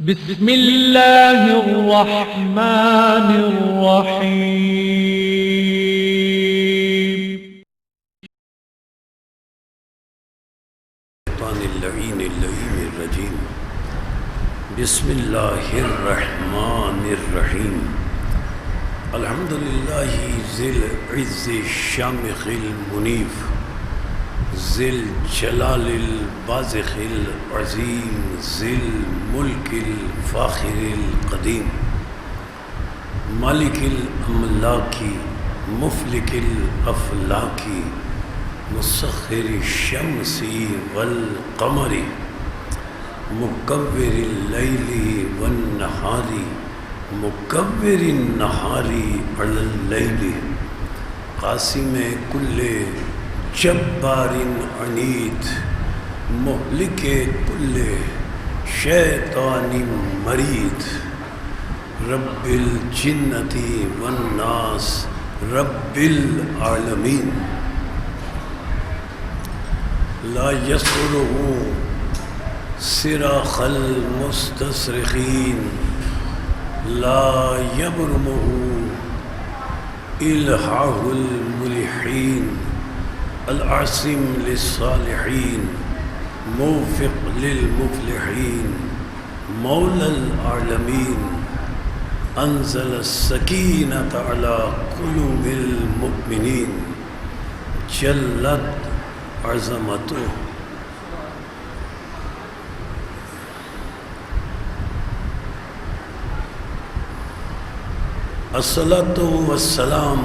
بسم الله الرحمن الرحيم. اللعين اللئيم الرجيم. بسم الله الرحمن الرحيم. الحمد لله ذي العز الشامخ المنيف، ذي الجلال البازخ العظيم، ذي الملك الفاخر القديم، مالك الأملاك، مفلك الأفلاك، مسخر الشمس والقمر، مكبر الليل والنهار، مكبر النهار على الليل، قاسم كل جبار عنید، مہلک کل شیطان مرید، رب الجنة والناس، رب العالمین. لا يسره صراخ المستصرخين، لا يبرمه إلحاح الملحين، العاصم للصالحين، موفق للمفلحين، مولى العالمين. أنزل السكينة على قلوب المؤمنين، جلت عظمته. الصلاة والسلام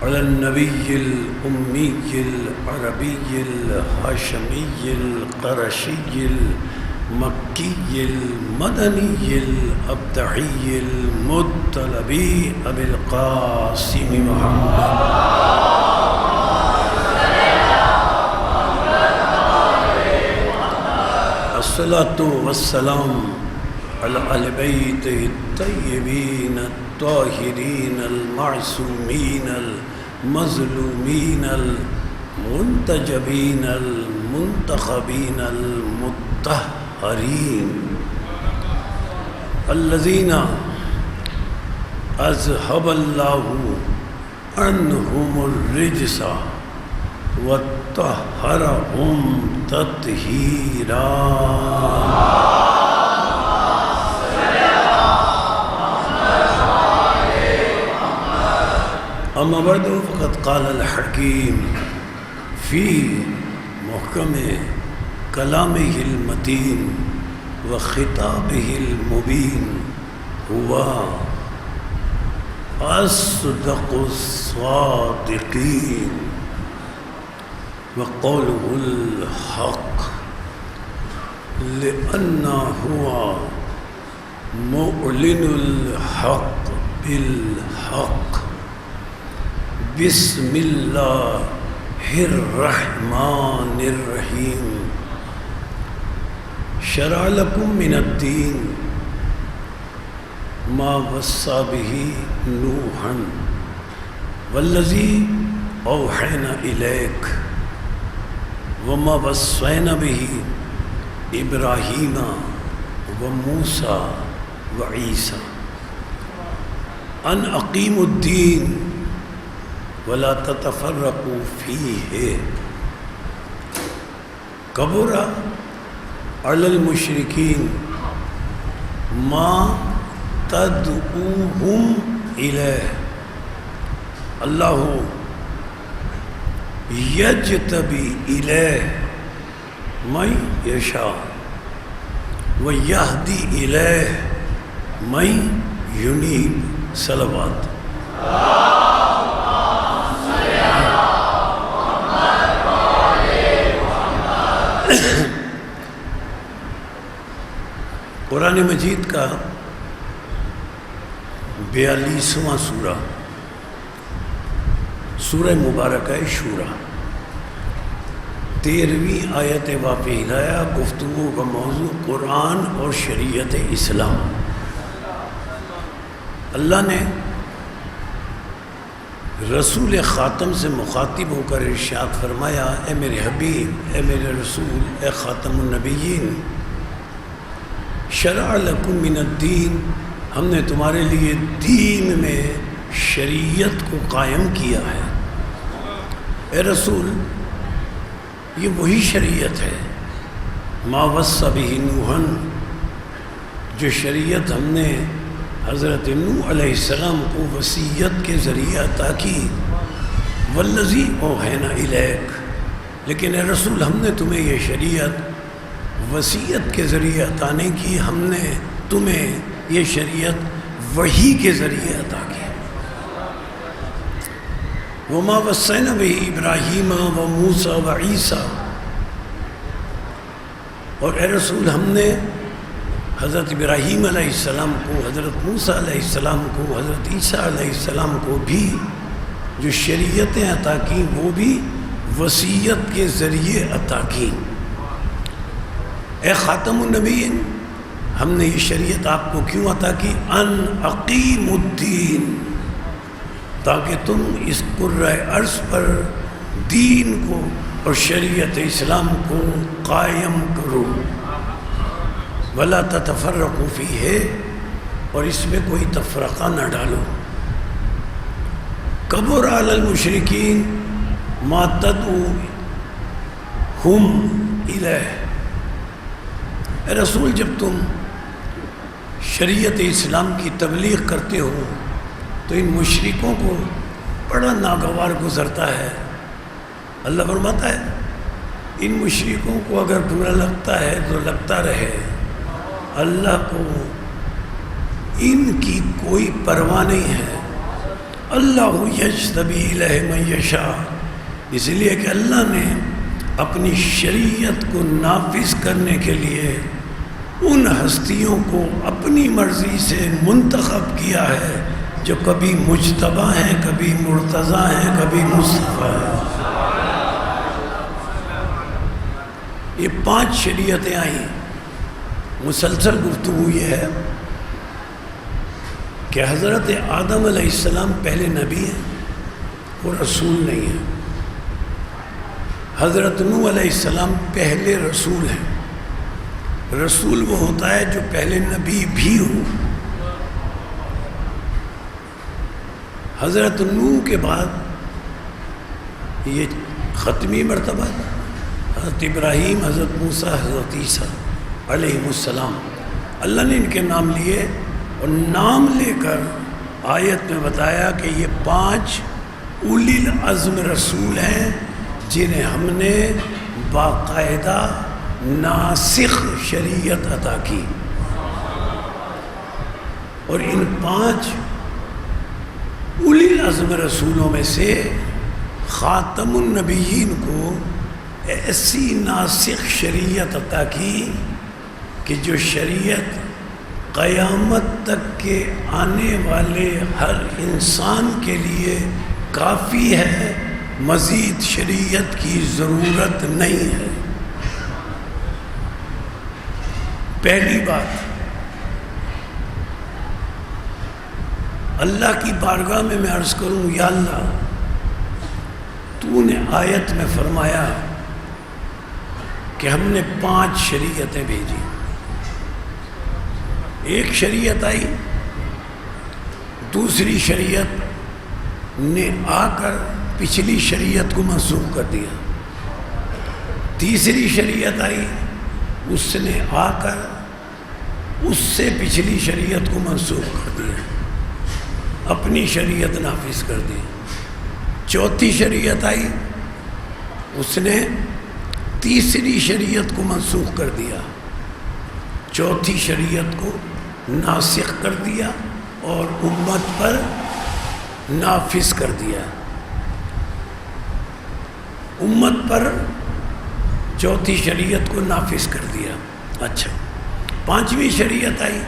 على النبي الأمي العربي الهاشمي القرشي المكي المدني الأبدعي المطلبي أبي القاسم محمد. الصلاة والسلام على أهل بيته الطيبين الطاهرين المعصومين المظلومين المنتجبين المنتخبين المطهرين، الذين أذهب الله عنهم الرجس وطهرهم تطهيرا. اما بعد فقد قال الحكيم في محكم كلامه المتين وخطابه المبين، هو أصدق الصادقين وقوله الحق، لأنه هو معلن الحق بالحق. بسم الله الرحمن الرحيم. شرع لكم من الدين ما وصى به نوحا والذي أوحينا إليك وما وصينا به إبراهيم وموسى وعيسى أن أقيموا الدين ولا تتفرقوا فيه. كبر على المشركين ما تدعوهم إليه. الله يجتبي إليه من يشاء ويهدي إليه من ينيب. صلوات. قرآن مجید کا 42واں سورہ، سورہ مبارکہ شورى، 13ویں آیت واقع ہدایہ. گفتگو کا موضوع قرآن اور شریعت اسلام. اللہ نے رسول خاتم سے مخاطب ہو کر ارشاد فرمایا، اے میرے حبیب، اے میرے رسول، اے خاتم النبیین، شرع لکم من الدین، ہم نے تمہارے لیے دین میں شریعت کو قائم کیا ہے۔ اے رسول، یہ وہی شریعت ہے ما وصى بہ نوحًا، جو شریعت ہم نے حضرت نوح علیہ السلام کو وصیت کے ذریعے عطا کی، والذی اوحینا الیک، لیکن اے رسول ہم نے تمہیں یہ شریعت وصیت کے ذریعے عطا نہیں کی، ہم نے تمہیں یہ شریعت وحی کے ذریعے عطا کی۔ وما وصینا بہ ابراہیم و موسیٰ و عیسیٰ، اور اے رسول ہم نے حضرت ابراہیم علیہ السلام کو، حضرت موسیٰ علیہ السلام کو، حضرت عیسیٰ علیہ السلام کو بھی جو شریعتیں عطا کی وہ بھی وصیت کے ذریعے عطا کی۔ اے خاتم النبیین، ہم نے یہ شریعت آپ کو کیوں عطا کی؟ ان اقیم الدین، تاکہ تم اس کرۂ ارض پر دین کو اور شریعت اسلام کو قائم کرو، ولا تتفرقوا فیہ، اور اس میں کوئی تفرقہ نہ ڈالو۔ کبر علی المشرکین ما تدعوہم الیہ، اے رسول جب تم شریعت اسلام کی تبلیغ کرتے ہو تو ان مشرکوں کو بڑا ناگوار گزرتا ہے۔ اللہ فرماتا ہے ان مشرکوں کو اگر برا لگتا ہے تو لگتا رہے، اللہ کو ان کی کوئی پرواہ نہیں ہے۔ اللہ یجتبی الیہ من یشاء، اس لیے کہ اللہ نے اپنی شریعت کو نافذ کرنے کے لیے ان ہستیوں کو اپنی مرضی سے منتخب کیا ہے جو کبھی مجتبی ہیں، کبھی مرتضیٰ ہیں، کبھی مصطفیٰ ہیں۔ یہ 5 شریعتیں آئیں۔ مسلسل گفتگو یہ ہے کہ حضرت آدم علیہ السلام پہلے نبی ہیں، وہ رسول نہیں ہیں۔ حضرت نوح علیہ السلام پہلے رسول ہیں۔ رسول وہ ہوتا ہے جو پہلے نبی بھی ہو۔ حضرت نوح کے بعد یہ ختمی مرتبہ، حضرت ابراہیم، حضرت موسیٰ، حضرت عیسیٰ علیہ السلام، اللہ نے ان کے نام لیے اور نام لے کر آیت میں بتایا کہ یہ 5 اولی العزم رسول ہیں جنہیں ہم نے باقاعدہ ناسخ شریعت عطا کی، اور ان 5 اولی العزم رسولوں میں سے خاتم النبیین کو ایسی ناسخ شریعت عطا کی کہ جو شریعت قیامت تک کے آنے والے ہر انسان کے لیے کافی ہے، مزید شریعت کی ضرورت نہیں ہے۔ پہلی بات، اللہ کی بارگاہ میں عرض کروں، یا اللہ تو نے آیت میں فرمایا کہ ہم نے 5 شریعتیں بھیجی۔ ایک شریعت آئی، دوسری شریعت نے آ کر پچھلی شریعت کو منسوخ کر دیا، تیسری شریعت آئی، اس نے آ کر اس سے پچھلی شریعت کو منسوخ کر دیا، اپنی شریعت نافذ کر دی۔ چوتھی شریعت آئی، اس نے تیسری شریعت کو منسوخ کر دیا، چوتھی شریعت کو ناسخ کر دیا اور امت پر نافذ کر دیا۔ امت پر چوتھی شریعت کو نافذ کر دیا۔ اچھا، 5ویں شریعت آئی،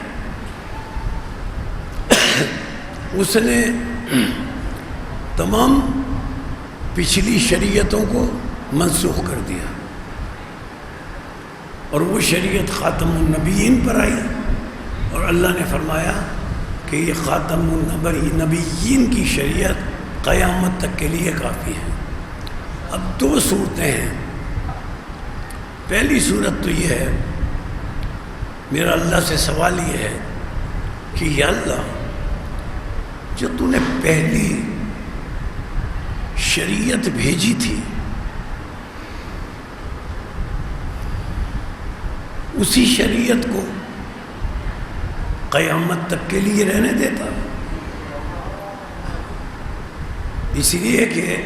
اس نے تمام پچھلی شریعتوں کو منسوخ کر دیا، اور وہ شریعت خاتم النبیین پر آئی، اور اللہ نے فرمایا کہ یہ خاتم النبیین کی شریعت قیامت تک کے لیے کافی ہے۔ اب 2 صورتیں ہیں۔ پہلی صورت تو یہ ہے میرا اللہ سے سوال یہ ہے کہ یا اللہ، جو تو نے پہلی شریعت بھیجی تھی اسی شریعت کو قیامت تک کے لیے رہنے دیتا، اس لیے کہ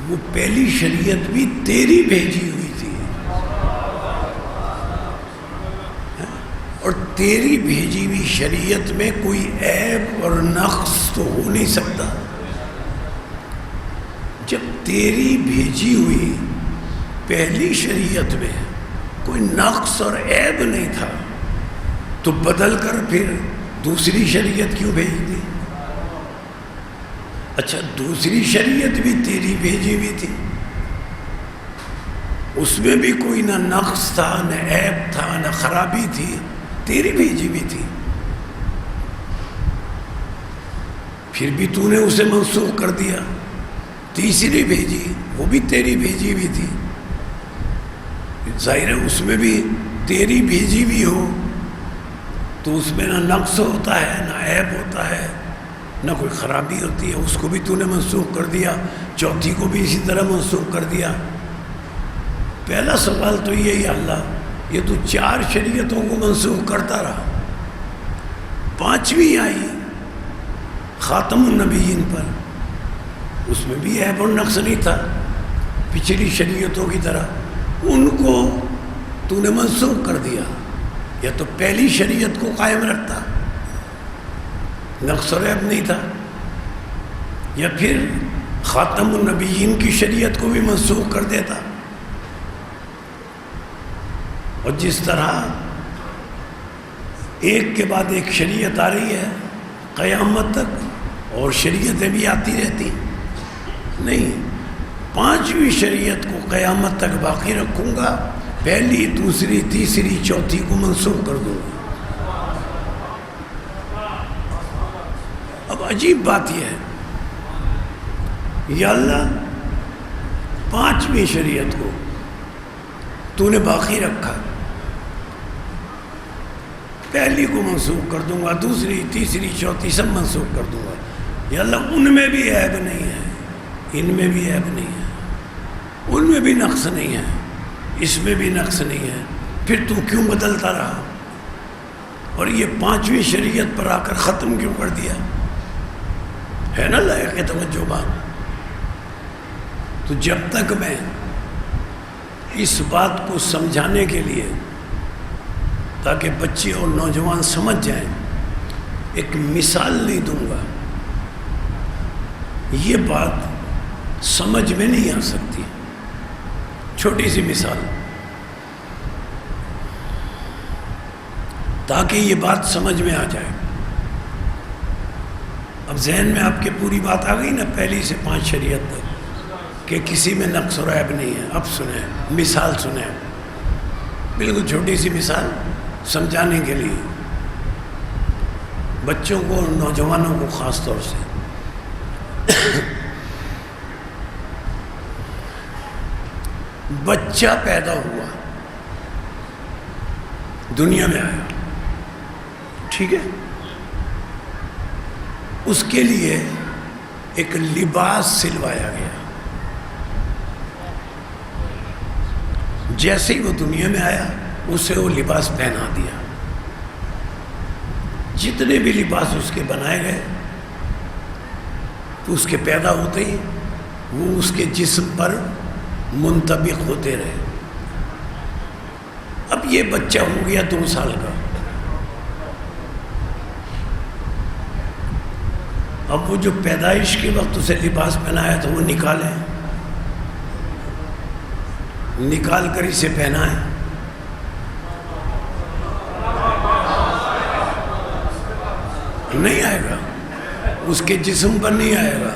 وہ پہلی شریعت بھی تیری بھیجی ہوئی تھی، اور تیری بھیجی ہوئی شریعت میں کوئی عیب اور نقص تو ہو نہیں سکتا۔ جب تیری بھیجی ہوئی پہلی شریعت میں کوئی نقص اور عیب نہیں تھا تو بدل کر پھر دوسری شریعت کیوں بھیج دی؟ اچھا، دوسری شریعت بھی تیری بھیجی ہوئی تھی، اس میں بھی کوئی نہ نقص تھا، نہ عیب تھا، نہ خرابی تھی، تیری بھیجی ہوئی تھی، پھر بھی تو نے اسے منسوخ کر دیا۔ تیسری بھیجی، وہ بھی تیری بھیجی ہوئی تھی، ظاہر ہے اس میں بھی تیری بھیجی ہوئی ہو تو اس میں نہ نقص ہوتا ہے، نہ عیب ہوتا ہے، نہ کوئی خرابی ہوتی ہے، اس کو بھی تو نے منسوخ کر دیا، چوتھی کو بھی اسی طرح منسوخ کر دیا۔ پہلا سوال تو یہی، اللہ یہ تو 4 شریعتوں کو منسوخ کرتا رہا، 5ویں آئی خاتم النبیین پر، اس میں بھی عیب اور نقص نہیں تھا پچھلی شریعتوں کی طرح، ان کو تو نے منسوخ کر دیا۔ یا تو پہلی شریعت کو قائم رکھتا، نقص و عیب نہیں تھا، یا پھر خاتم النبیین کی شریعت کو بھی منسوخ کر دیتا۔ اور جس طرح ایک کے بعد ایک شریعت آ رہی ہے قیامت تک، اور شریعتیں بھی آتی رہتی، نہیں، 5ویں شریعت کو قیامت تک باقی رکھوں گا، پہلی، دوسری، تیسری، چوتھی کو منسوخ کر دوں گا۔ اب عجیب بات یہ ہے، یا اللہ 5ویں شریعت کو تو نے باقی رکھا، پہلی کو منسوخ کر دوں گا، دوسری، تیسری، چوتھی سب منسوخ کر دوں گا۔ یا اللہ ان میں بھی عیب نہیں ہے، ان میں بھی عیب نہیں ہے، ان میں بھی نقص نہیں ہے، اس میں بھی نقص نہیں ہے، پھر تو کیوں بدلتا رہا؟ اور یہ 5ویں شریعت پر آ کر ختم کیوں کر دیا؟ ہے نا لائق توجہ بات؟ تو جب تک میں اس بات کو سمجھانے کے لیے، تاکہ بچے اور نوجوان سمجھ جائیں، ایک مثال نہیں دوں گا، یہ بات سمجھ میں نہیں آ سکتی۔ چھوٹی سی مثال، تاکہ یہ بات سمجھ میں آ جائے۔ اب ذہن میں آپ کے پوری بات آ گئی نا، پہلی سے 5 شریعت تک، کہ کسی میں نقص و عیب نہیں ہے۔ اب سنیں، مثال سنیں، بالکل چھوٹی سی مثال سمجھانے کے لیے، بچوں کو اور نوجوانوں کو خاص طور سے۔ بچہ پیدا ہوا، دنیا میں آیا، ٹھیک ہے، اس کے لیے ایک لباس سلوایا گیا۔ جیسے ہی وہ دنیا میں آیا، اسے وہ لباس پہنا دیا۔ جتنے بھی لباس اس کے بنائے گئے تو اس کے پیدا ہوتے ہی وہ اس کے جسم پر منطبق ہوتے رہے۔ اب یہ بچہ ہو گیا 2 سال کا، اب وہ جو پیدائش کے وقت اسے لباس پہنایا تھا وہ نکالیں، نکال کر اسے پہنائیں۔ نہیں آئے گا، اس کے جسم پر نہیں آئے گا،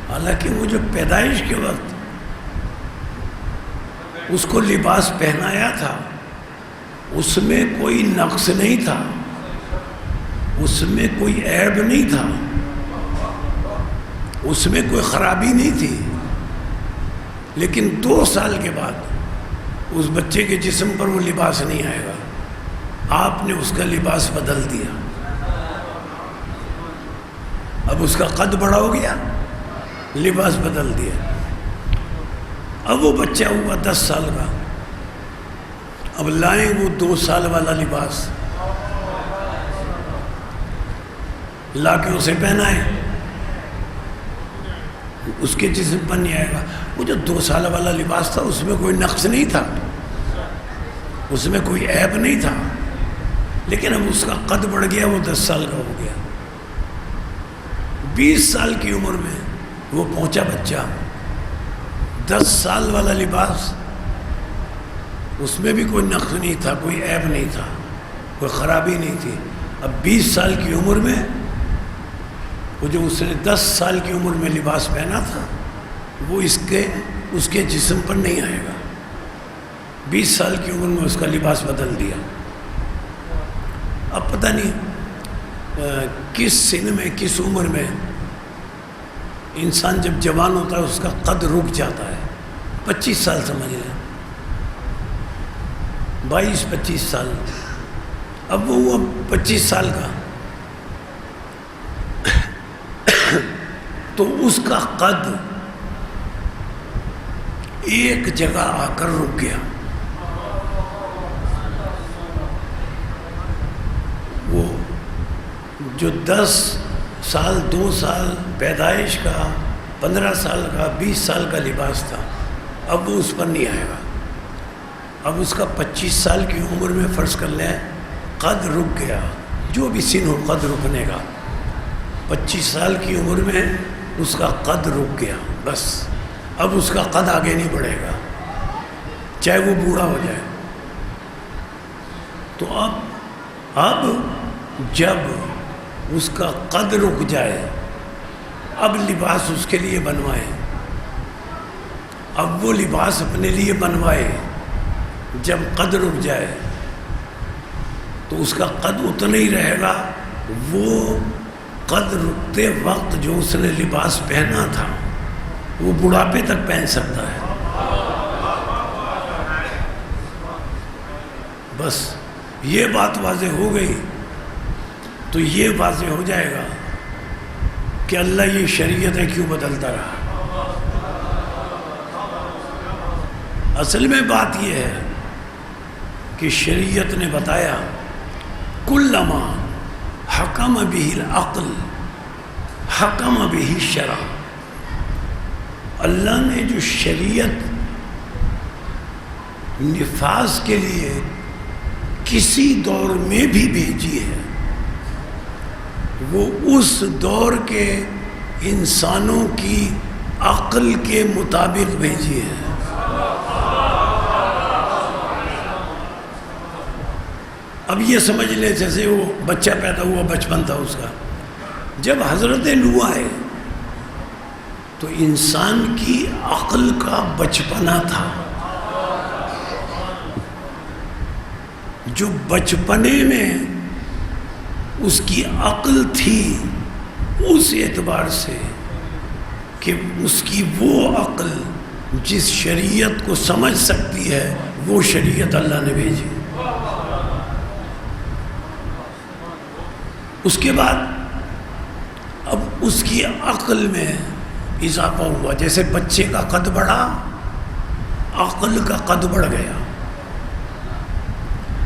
حالانکہ وہ جو پیدائش کے وقت اس کو لباس پہنایا تھا اس میں کوئی نقص نہیں تھا، اس میں کوئی عیب نہیں تھا، اس میں کوئی خرابی نہیں تھی، لیکن 2 سال کے بعد اس بچے کے جسم پر وہ لباس نہیں آئے گا، آپ نے اس کا لباس بدل دیا. اب اس کا قد بڑا ہو گیا, لباس بدل دیا. اب وہ بچہ ہوا 10 سال کا, اب لائیں وہ 2 سال والا لباس, لا کے اسے پہنائے. اس کے جسم پر نہیں آئے گا. وہ جو 2 سال والا لباس تھا اس میں کوئی نقص نہیں تھا, اس میں کوئی عیب نہیں تھا, لیکن اب اس کا قد بڑھ گیا, وہ 10 سال کا ہو گیا. 20 سال کی عمر میں وہ پہنچا بچہ. 10 سال والا لباس, اس میں بھی کوئی نقص نہیں تھا, کوئی عیب نہیں تھا, کوئی خرابی نہیں تھی. اب 20 سال کی عمر میں وہ جو اس نے 10 سال کی عمر میں لباس پہنا تھا وہ اس کے جسم پر نہیں آئے گا. 20 سال کی عمر میں اس کا لباس بدل دیا. اب پتہ نہیں کس سن میں, کس عمر میں انسان جب جوان ہوتا ہے اس کا قد رک جاتا ہے. 25 سال سمجھ لیں, 22-25 سال. اب وہ ہوا 25 سال کا, تو اس کا قد ایک جگہ آ کر رک گیا. وہ جو 10 سال 2 سال پیدائش کا, 15 سال کا, 20 سال کا لباس تھا, اب وہ اس پر نہیں آئے گا. اب اس کا 25 سال کی عمر میں فرض کر لیں قد رک گیا. جو بھی سن ہو قد رکنے کا, 25 سال کی عمر میں اس کا قد رک گیا. بس اب اس کا قد آگے نہیں بڑھے گا, چاہے وہ بوڑھا ہو جائے. تو اب جب اس کا قد رک جائے, اب لباس اس کے لیے بنوائے. اب وہ لباس اپنے لیے بنوائے. جب قد رک جائے تو اس کا قد اتنا ہی رہے گا. وہ قد رکتے وقت جو اس نے لباس پہنا تھا وہ بڑھاپے تک پہن سکتا ہے. بس یہ بات واضح ہو گئی تو یہ واضح ہو جائے گا کہ اللہ یہ شریعتیں کیوں بدلتا رہا. اصل میں بات یہ ہے کہ شریعت نے بتایا کلما حکم بہ العقل حکم بہ الشرع. اللہ نے جو شریعت نفاذ کے لیے کسی دور میں بھی بھیجی ہے وہ اس دور کے انسانوں کی عقل کے مطابق بھیجی ہے. اب یہ سمجھ لیں جیسے وہ بچہ پیدا ہوا, بچپن تھا اس کا. جب حضرت نوح آئے تو انسان کی عقل کا بچپنا تھا. جو بچپنے میں اس کی عقل تھی اس اعتبار سے کہ اس کی وہ عقل جس شریعت کو سمجھ سکتی ہے وہ شریعت اللہ نے بھیجی. اس کے بعد اب اس کی عقل میں اضافہ ہوا. جیسے بچے کا قد بڑھا, عقل کا قد بڑھ گیا.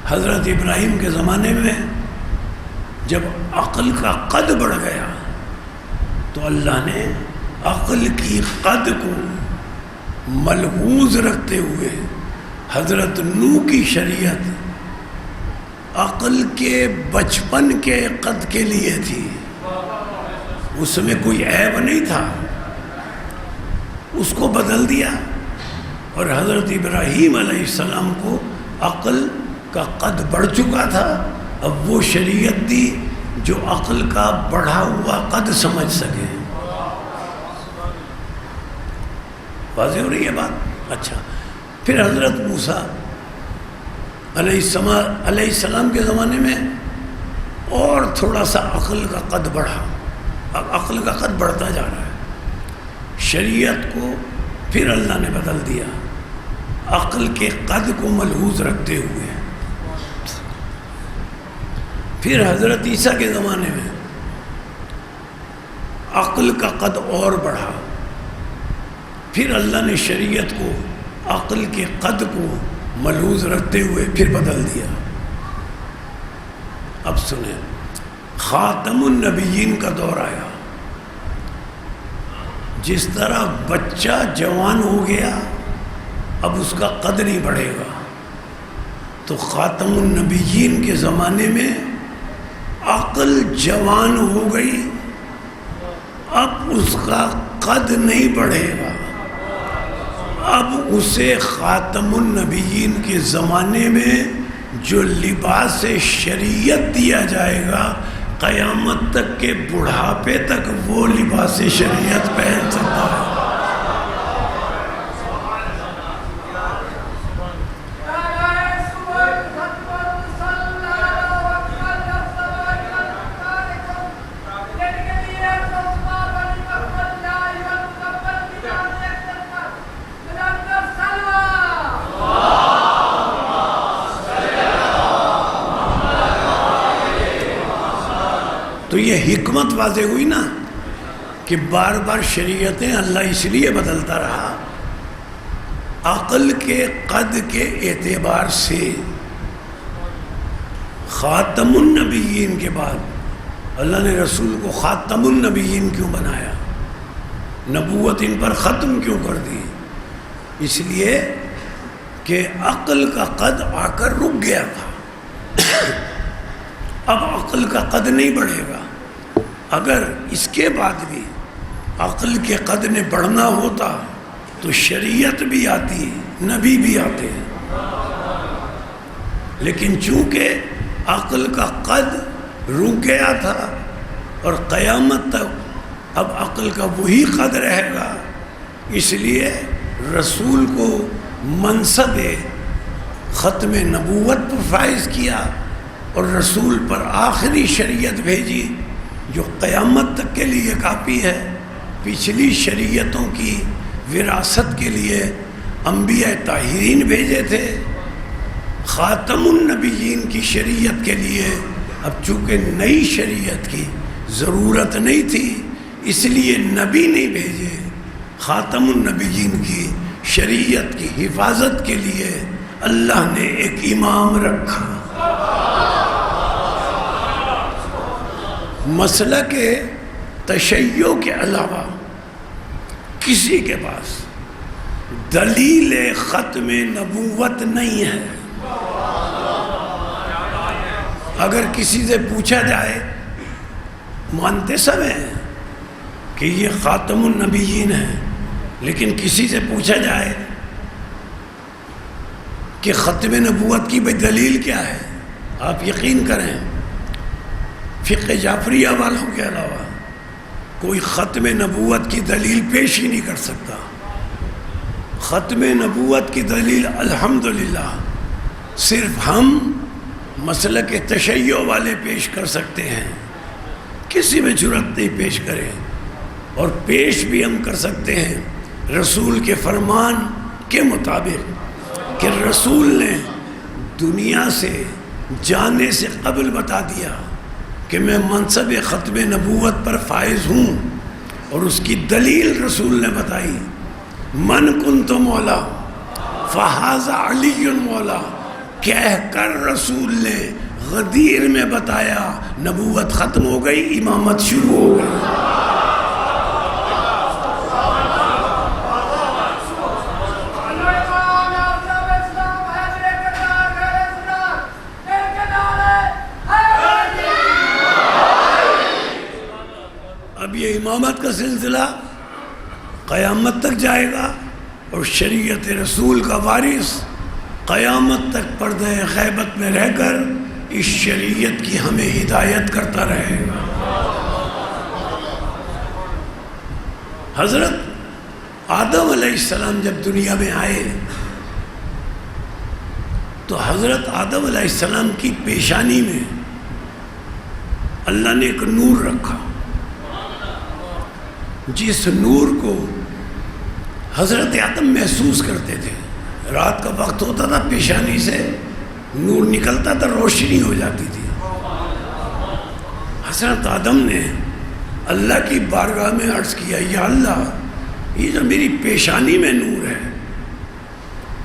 حضرت ابراہیم کے زمانے میں جب عقل کا قد بڑھ گیا تو اللہ نے عقل کی قد کو ملحوظ رکھتے ہوئے حضرت نوح کی شریعت عقل کے بچپن کے قد کے لیے تھی. اس میں کوئی عیب نہیں تھا, اس کو بدل دیا. اور حضرت ابراہیم علیہ السلام کو عقل کا قد بڑھ چکا تھا, اب وہ شریعت دی جو عقل کا بڑھا ہوا قد سمجھ سکے. واضح ہو رہی ہے بات؟ اچھا, پھر حضرت موسیٰ علیہ السلام کے زمانے میں اور تھوڑا سا عقل کا قد بڑھا. اب عقل کا قد بڑھتا جا رہا ہے. شریعت کو پھر اللہ نے بدل دیا عقل کے قد کو ملحوظ رکھتے ہوئے. پھر حضرت عیسیٰ کے زمانے میں عقل کا قد اور بڑھا، پھر اللہ نے شریعت کو عقل کے قد کو ملحوظ رکھتے ہوئے پھر بدل دیا۔ اب سنیں، خاتم النبیین کا دور آیا۔ جس طرح بچہ جوان ہو گیا اب اس کا قد نہیں بڑھے گا، تو خاتم النبیین کے زمانے میں عقل جوان ہو گئی، اب اس کا قد نہیں بڑھے گا، اب اسے خاتم النبیین کے زمانے میں جو لباس شریعت دیا جائے گا، قیامت تک کے بڑھاپے تک وہ لباس شریعت پہن سکتا ہے۔ تو یہ حکمت واضح ہوئی نا کہ بار بار شریعتیں اللہ اس لیے بدلتا رہا، عقل کے قد کے اعتبار سے خاتم النبیین کے بعد اللہ نے رسول کو خاتم النبیین کیوں بنایا، نبوت ان پر ختم کیوں کر دی؟ اس لیے کہ عقل کا قد آ کر رک گیا تھا، اب عقل کا قد نہیں بڑھے گا۔ اگر اس کے بعد بھی عقل کے قد نے بڑھنا ہوتا تو شریعت بھی آتی، نبی بھی آتے، لیکن چونکہ عقل کا قد رک گیا تھا اور قیامت تک اب عقل کا وہی قد رہے گا، اس لیے رسول کو منصب ختم نبوت پر فائز کیا اور رسول پر آخری شریعت بھیجی جو قیامت تک کے لیے کافی ہے۔ پچھلی شریعتوں کی وراثت کے لیے انبیاء طاہرین بھیجے تھے، خاتم النبیین کی شریعت کے لیے اب چونکہ نئی شریعت کی ضرورت نہیں تھی اس لیے نبی نہیں بھیجے، خاتم النبیین کی شریعت کی حفاظت کے لیے اللہ نے ایک امام رکھا۔ مسئلہ کے تشیع کے علاوہ کسی کے پاس دلیل ختم نبوت نہیں ہے۔ اگر کسی سے پوچھا جائے، مانتے سب ہیں کہ یہ خاتم النبیین ہے، لیکن کسی سے پوچھا جائے کہ ختم نبوت کی بھئی دلیل کیا ہے، آپ یقین کریں فقہ جعفریہ والوں کے علاوہ کوئی ختم نبوت کی دلیل پیش ہی نہیں کر سکتا۔ ختم نبوت کی دلیل الحمدللہ صرف ہم مسلک تشیع والے پیش کر سکتے ہیں، کسی میں جرأت نہیں پیش کریں، اور پیش بھی ہم کر سکتے ہیں رسول کے فرمان کے مطابق کہ رسول نے دنیا سے جانے سے قبل بتا دیا کہ میں منصب ختم نبوت پر فائز ہوں، اور اس کی دلیل رسول نے بتائی، من کنت مولا فہذا علی مولا، کہہ کر رسول نے غدیر میں بتایا نبوت ختم ہو گئی، امامت شروع ہو گئی۔ اب یہ امامت کا سلسلہ قیامت تک جائے گا، اور شریعت رسول کا وارث قیامت تک پردہ غیبت میں رہ کر اس شریعت کی ہمیں ہدایت کرتا رہے گا۔ حضرت آدم علیہ السلام جب دنیا میں آئے تو حضرت آدم علیہ السلام کی پیشانی میں اللہ نے ایک نور رکھا، جس نور کو حضرت آدم محسوس کرتے تھے۔ رات کا وقت ہوتا تھا، پیشانی سے نور نکلتا تھا، روشنی ہو جاتی تھی، حضرت آدم نے اللہ کی بارگاہ میں عرض کیا یا اللہ یہ جو میری پیشانی میں نور ہے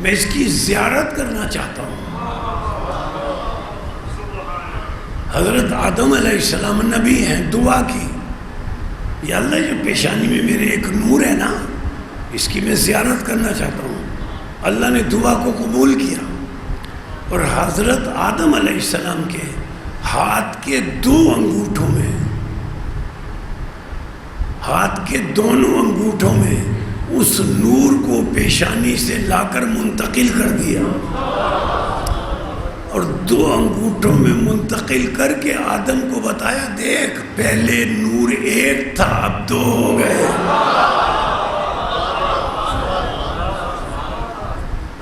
میں اس کی زیارت کرنا چاہتا ہوں۔ حضرت آدم علیہ السلام نبی ہیں، دعا کی یا اللہ جو پیشانی میں میرے ایک نور ہے نا اس کی میں زیارت کرنا چاہتا ہوں۔ اللہ نے دعا کو قبول کیا اور حضرت آدم علیہ السلام کے ہاتھ کے 2 انگوٹھوں میں، ہاتھ کے دونوں انگوٹھوں میں اس نور کو پیشانی سے لا کر منتقل کر دیا اور 2 انگوٹھوں میں منتقل کر کے آدم کو بتایا دیکھ پہلے نور 1 تھا اب 2 ہو گئے۔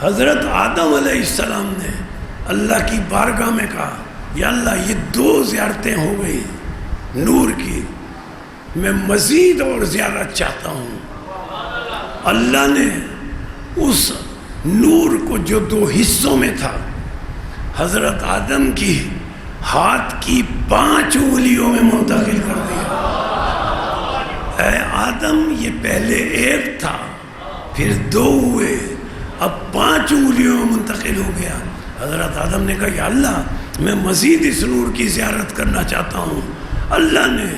حضرت آدم علیہ السلام نے اللہ کی بارگاہ میں کہا یا اللہ یہ 2 زیارتیں ہو گئی نور کی، میں مزید اور زیارت چاہتا ہوں۔ اللہ نے اس نور کو جو 2 حصوں میں تھا حضرت آدم کی ہاتھ کی 5 انگلیوں میں منتقل کر دیا۔ اے آدم یہ پہلے 1 تھا پھر 2 ہوئے اب 5 انگلیوں میں منتقل ہو گیا۔ حضرت آدم نے کہا یا اللہ میں مزید اس نور کی زیارت کرنا چاہتا ہوں۔ اللہ نے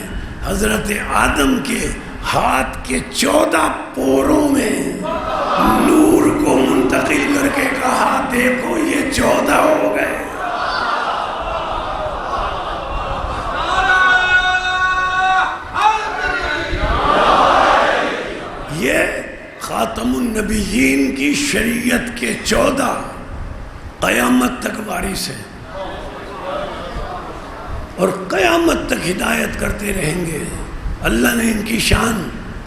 حضرت آدم کے ہاتھ کے 14 پوروں میں نور کو منتقل کر کے کہا دیکھو یہ 14 ہو گئے۔ یہ خاتم النبیین کی شریعت کے 14 قیامت تک وارث ہیں اور قیامت تک ہدایت کرتے رہیں گے۔ اللہ نے ان کی شان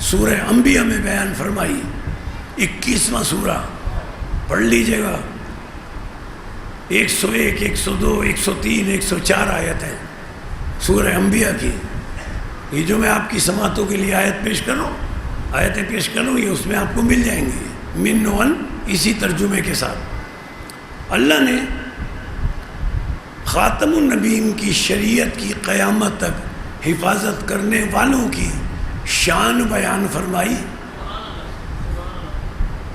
سورہ انبیاء میں بیان فرمائی، 21واں سورہ پڑھ لیجئے گا، 101 102 103 104 آیتیں سورہ انبیاء کی۔ یہ جو میں آپ کی سماعتوں کے لیے آیتیں پیش کروں یہ اس میں آپ کو مل جائیں گی من ون اسی ترجمے کے ساتھ۔ اللہ نے خاتم النبیین کی شریعت کی قیامت تک حفاظت کرنے والوں کی شان بیان فرمائی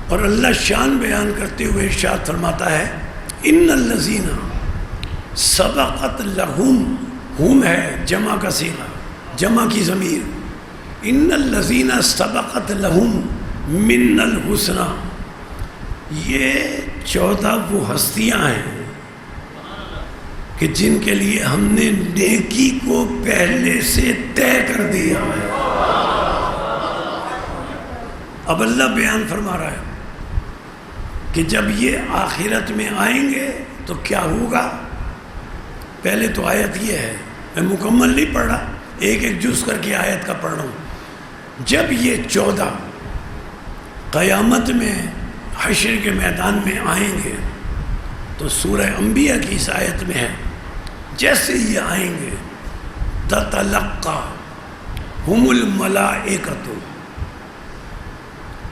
اور اللہ شان بیان کرتے ہوئے ارشاد فرماتا ہے ان الذین سبقت لہم، ہم ہے جمع کا صیغہ، جمع کی ضمیر، ان الذین سبقت لہم من الحسنی، یہ 14 وہ ہستیاں ہیں کہ جن کے لیے ہم نے نیکی کو پہلے سے طے کر دیا ہے۔ اب اللہ بیان فرما رہا ہے کہ جب یہ آخرت میں آئیں گے تو کیا ہوگا۔ پہلے تو آیت یہ ہے، میں مکمل نہیں پڑھ رہا، ایک ایک جز کر کے آیت کا پڑھ رہا ہوں۔ جب یہ 14 قیامت میں حشر کے میدان میں آئیں گے تو سورہ انبیاء کی اس آیت میں ہے جیسے یہ آئیں گے تتلقاہم الملائکۃ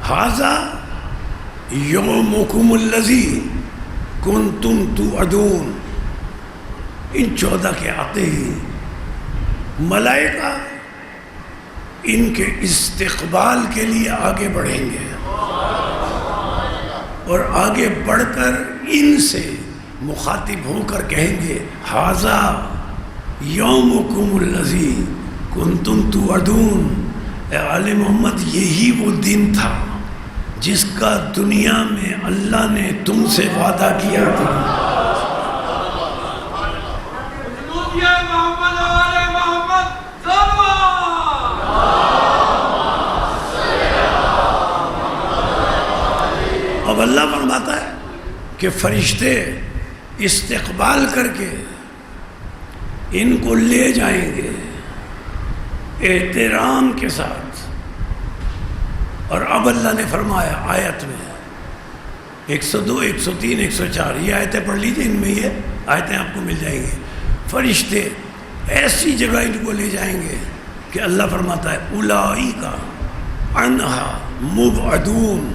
ھذا یومکم الذی کنتم توعدون، ان 14 کے آتے ہی ملائکہ ان کے استقبال کے لیے آگے بڑھیں گے اور آگے بڑھ کر ان سے مخاطب ہو کر کہیں گے ھذا یومکم الذی کنتم توعدون، اے آل محمد یہی وہ دن تھا جس کا دنیا میں اللہ نے تم سے وعدہ کیا تھا۔ اب اللہ فرماتا ہے کہ فرشتے استقبال کر کے ان کو لے جائیں گے احترام کے ساتھ۔ اور اب اللہ نے فرمایا آیت میں 102 103 104 یہ آیتیں پڑھ لیجیے، ان میں یہ آیتیں آپ کو مل جائیں گی۔ فرشتے ایسی جگہ ان کو لے جائیں گے کہ اللہ فرماتا ہے اولئک عنہا مبعدون،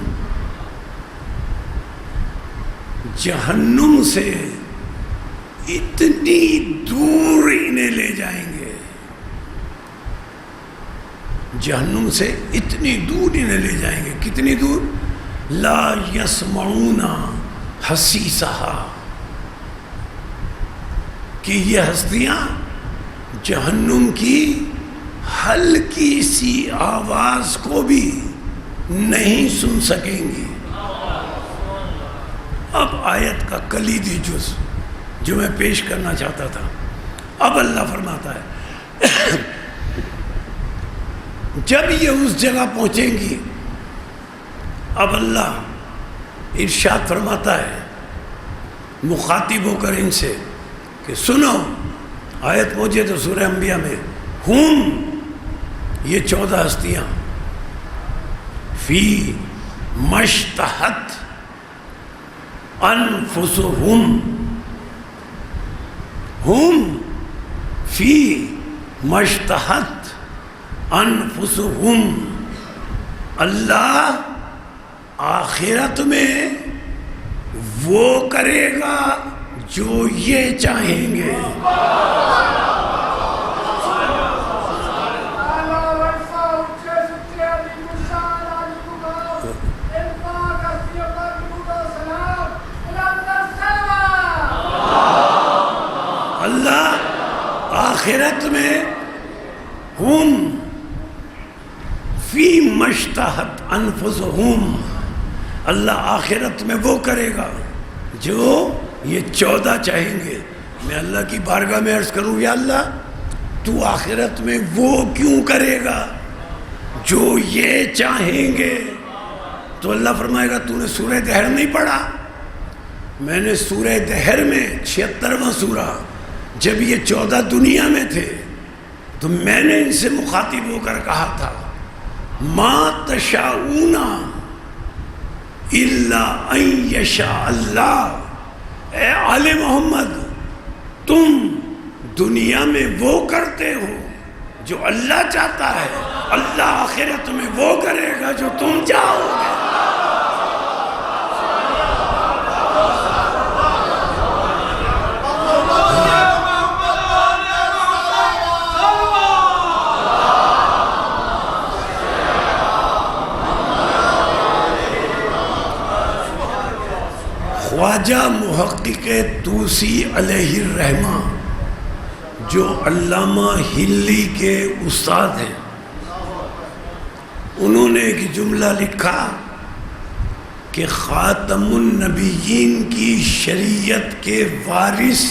جہنم سے اتنی دور انہیں لے جائیں گے جہنم سے اتنی دور انہیں لے جائیں گے. کتنی دور؟ لا یسمعون حسیسہا، کہ یہ ہستیاں جہنم کی ہلکی سی آواز کو بھی نہیں سن سکیں گی. اب آیت کا کلیدی جز جو میں پیش کرنا چاہتا تھا، اب اللہ فرماتا ہے جب یہ اس جگہ پہنچیں گی، اب اللہ ارشاد فرماتا ہے مخاطب ہو کر ان سے کہ سنو. آیت پہنچے تو سورہ انبیاء میں، یہ 14 ہستیاں فی مشتہت انفسہم، فی مشتہت انفسہم، اللہ آخرت میں وہ کرے گا جو یہ چاہیں گے. اللہ آخرت میں فی مشتہت انفسہم، اللہ آخرت میں وہ کرے گا جو یہ 14 چاہیں گے. میں اللہ کی بارگاہ میں عرض کروں، یا اللہ تو آخرت میں وہ کیوں کرے گا جو یہ چاہیں گے؟ تو اللہ فرمائے گا تو نے سورہ دہر نہیں پڑھا؟ میں نے سورہ دہر میں 76واں سورہ، جب یہ 14 دنیا میں تھے تو میں نے ان سے مخاطب ہو کر کہا تھا ما تشاؤون الا ان یشاء اللہ. اے آل محمد، تم دنیا میں وہ کرتے ہو جو اللہ چاہتا ہے، اللہ آخرت میں وہ کرے گا جو تم چاہو گے. خواجہ محقق طوسی علیہ الرحمہ جو علامہ ہلی کے استاد ہیں، انہوں نے ایک جملہ لکھا کہ خاتم النبیین کی شریعت کے وارث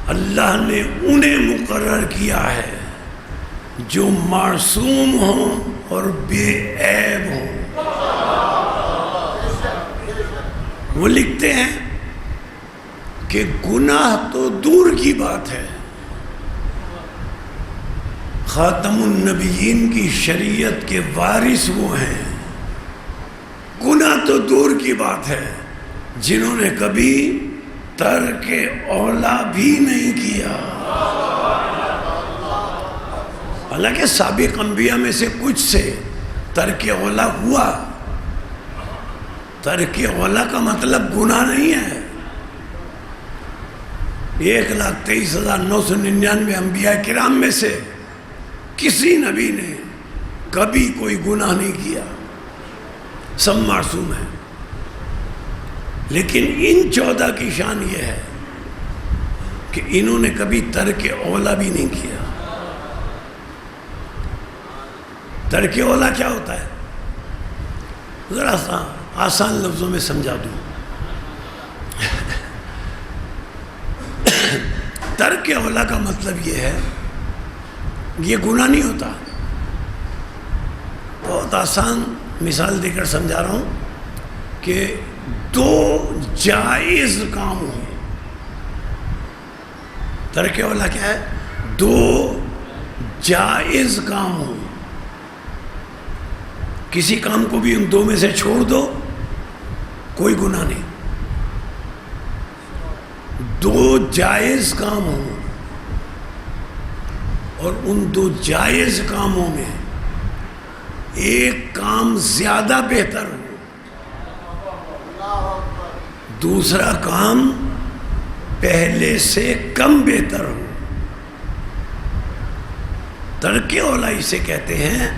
اللہ نے انہیں مقرر کیا ہے جو معصوم ہوں اور بے عیب ہوں. وہ لکھتے ہیں کہ گناہ تو دور کی بات ہے، خاتم النبیین کی شریعت کے وارث وہ ہیں. گناہ تو دور کی بات ہے، جنہوں نے کبھی ترک اولا بھی نہیں کیا. حالانکہ سابق انبیاء میں سے کچھ سے ترک اولا ہوا. ترک اولا کا مطلب گناہ نہیں ہے. 1,23,999 انبیاء کرام میں سے کسی نبی نے کبھی کوئی گناہ نہیں کیا، سب معصوم ہیں. لیکن ان 14 کی شان یہ ہے کہ انہوں نے کبھی ترک اولا بھی نہیں کیا. ترک اولا کیا ہوتا ہے؟ ذرا سا آسان لفظوں میں سمجھا دوں. ترک اولا کا مطلب یہ ہے، یہ گناہ نہیں ہوتا. بہت آسان مثال دے کر سمجھا رہا ہوں کہ 2 جائز کام ہوں. ترک اولا کیا ہے؟ 2 جائز کام ہوں. کسی کام کو بھی ان 2 میں سے چھوڑ دو، کوئی گناہ نہیں. 2 جائز کام ہوں اور ان 2 جائز کاموں میں ایک کام زیادہ بہتر ہو، دوسرا کام پہلے سے کم بہتر ہو. ترک اولا اسے کہتے ہیں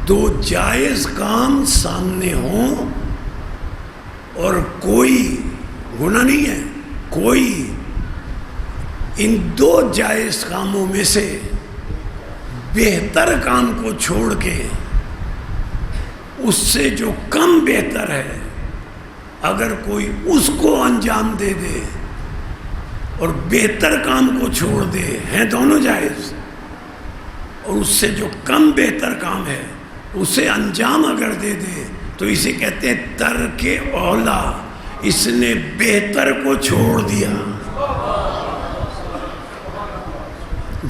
دو جائز کام سامنے ہوں اور کوئی گناہ نہیں ہے، کوئی ان دو جائز کاموں میں سے بہتر کام کو چھوڑ کے اس سے جو کم بہتر ہے اگر کوئی اس کو انجام دے دے اور بہتر کام کو چھوڑ دے، ہیں دونوں جائز، اور اس سے جو کم بہتر کام ہے اسے انجام اگر دے دے تو اسے کہتے ہیں ترک اولا، اس نے بہتر کو چھوڑ دیا۔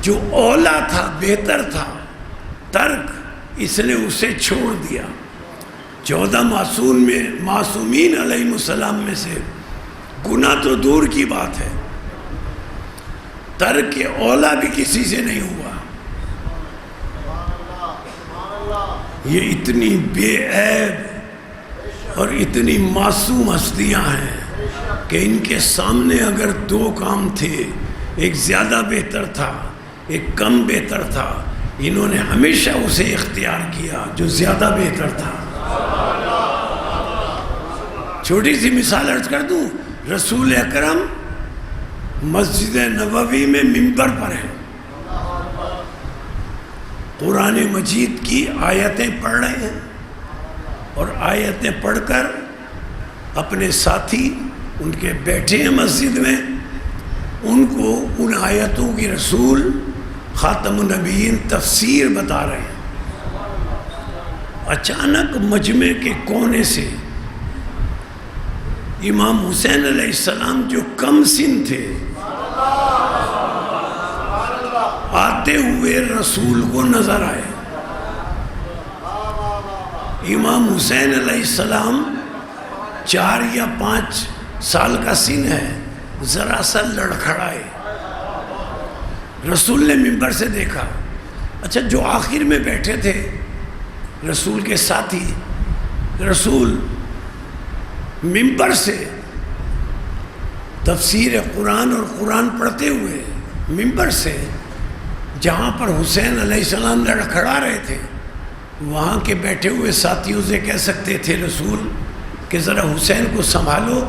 جو اولا تھا، بہتر تھا، ترک، اس نے اسے چھوڑ دیا۔ 14 معصومین علیہ السلام میں سے گناہ تو دور کی بات ہے، ترک اولا بھی کسی سے نہیں ہوا۔ یہ اتنی بے عیب اور اتنی معصوم ہستیاں ہیں کہ ان کے سامنے اگر دو کام تھے، ایک زیادہ بہتر تھا، ایک کم بہتر تھا، انہوں نے ہمیشہ اسے اختیار کیا جو زیادہ بہتر تھا۔ چھوٹی سی مثال عرض کر دوں، رسول اکرم مسجد نبوی میں منبر پر ہیں، قرآن مجید کی آیتیں پڑھ رہے ہیں، اور آیتیں پڑھ کر اپنے ساتھی ان کے بیٹھے ہیں مسجد میں، ان کو ان آیتوں کی رسول خاتم النبیین تفسیر بتا رہے ہیں۔ اچانک مجمع کے کونے سے امام حسین علیہ السلام جو کم سن تھے آتے ہوئے رسول کو نظر آئے۔ امام حسین علیہ السلام 4 یا 5 سال کا سن ہے، ذرا سا لڑکھڑائے۔ رسول نے منبر سے دیکھا، اچھا جو آخر میں بیٹھے تھے رسول کے ساتھی، رسول منبر سے تفسیر قرآن اور قرآن پڑھتے ہوئے منبر سے جہاں پر حسین علیہ السلام لڑکھڑا رہے تھے وہاں کے بیٹھے ہوئے ساتھیوں سے کہہ سکتے تھے رسول کہ ذرا حسین کو سنبھالو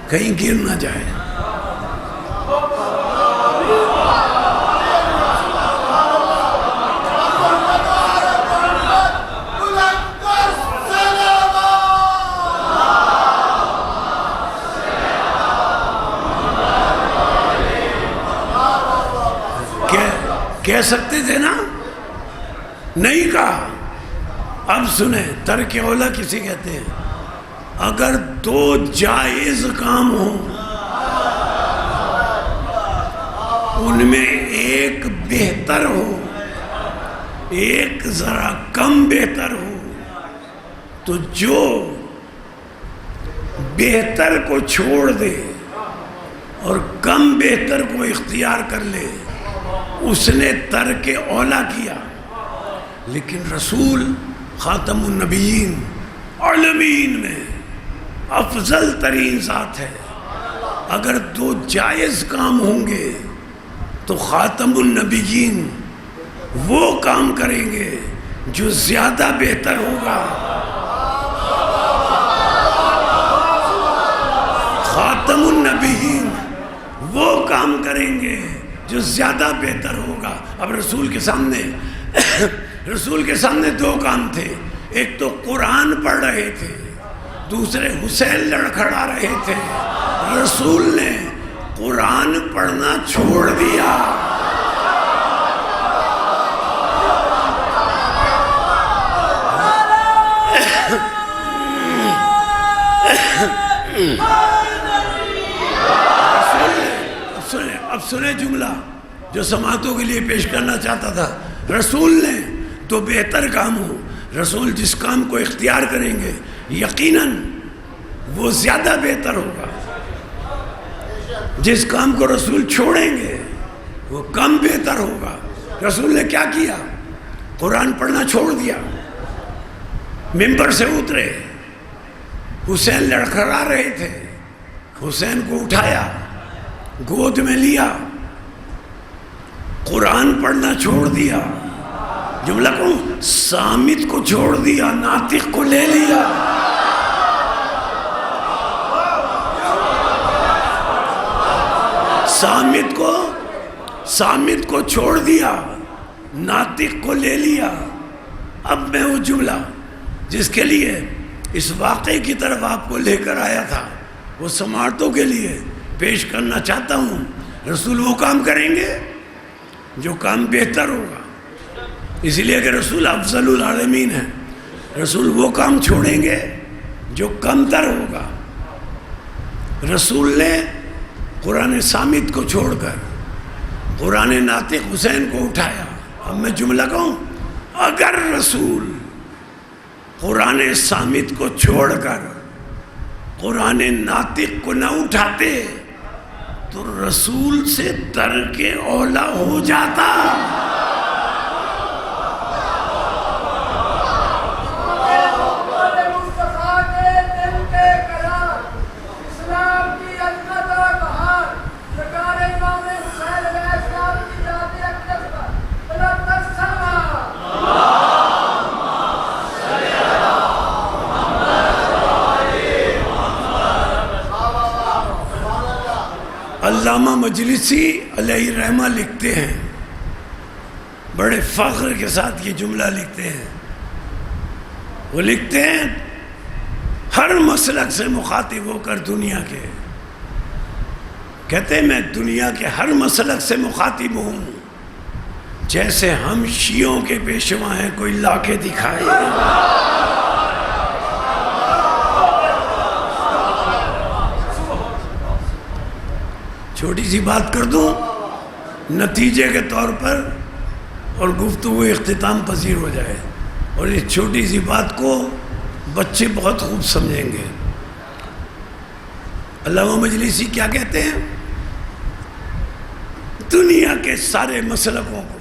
کہیں گر نہ جائے۔ کہہ سکتے تھے نا، نہیں کہا۔ اب سنیں ترک اولا کسی کہتے ہیں، اگر دو جائز کام ہوں ان میں ایک بہتر ہو ایک ذرا کم بہتر ہو تو جو بہتر کو چھوڑ دے اور کم بہتر کو اختیار کر لے اس نے ترک اولا کیا۔ لیکن رسول خاتم النبیین عالمین میں افضل ترین ذات ہے، اگر دو جائز کام ہوں گے تو خاتم النبیین وہ کام کریں گے جو زیادہ بہتر ہوگا۔ خاتم النبیین وہ کام کریں گے جو زیادہ بہتر ہوگا۔ اب رسول کے سامنے دو کام تھے، ایک تو قرآن پڑھ رہے تھے، دوسرے حسین لڑکھڑا رہے تھے۔ رسول نے قرآن پڑھنا چھوڑ دیا۔ اب سنیں جملہ جو سماعتوں کے لیے پیش کرنا چاہتا تھا۔ رسول نے تو بہتر کام ہو، رسول جس کام کو اختیار کریں گے یقیناً وہ زیادہ بہتر ہوگا، جس کام کو رسول چھوڑیں گے وہ کم بہتر ہوگا۔ رسول نے کیا کیا؟ قرآن پڑھنا چھوڑ دیا، منبر سے اترے، حسین لڑکھڑا رہے تھے، حسین کو اٹھایا، گود میں لیا، قرآن پڑھنا چھوڑ دیا، جملہ کہوں، سامت کو چھوڑ دیا، ناطق کو لے لیا۔ سامت کو چھوڑ دیا، ناطق کو لے لیا۔ اب میں وہ جملہ جس کے لیے اس واقعے کی طرف آپ کو لے کر آیا تھا، وہ سماعتوں کے لیے پیش کرنا چاہتا ہوں۔ رسول وہ کام کریں گے جو کام بہتر ہوگا، اس لیے کہ رسول افضل العالمین ہیں۔ رسول وہ کام چھوڑیں گے جو کم تر ہوگا۔ رسول نے قرآن صامت کو چھوڑ کر قرآن ناطق حسین کو اٹھایا۔ اب میں جملہ کہوں، اگر رسول قرآن صامت کو چھوڑ کر قرآن ناطق کو نہ اٹھاتے تو رسول سے ترک اولا ہو جاتا۔ علامہ مجلسی علیہ الرحمہ لکھتے ہیں، بڑے فخر کے ساتھ یہ جملہ لکھتے ہیں۔ وہ لکھتے ہیں ہر مسلک سے مخاطب ہو کر دنیا کے، کہتے ہیں میں دنیا کے ہر مسلک سے مخاطب ہوں، جیسے ہم شیعوں کے پیشوا ہیں، کوئی لا کے دکھائے۔ چھوٹی سی بات کر دوں نتیجے کے طور پر، اور گفتگو اختتام پذیر ہو جائے، اور اس چھوٹی سی بات کو بچے بہت خوب سمجھیں گے۔ علامہ مجلسی کیا کہتے ہیں؟ دنیا کے سارے مسلکوں کو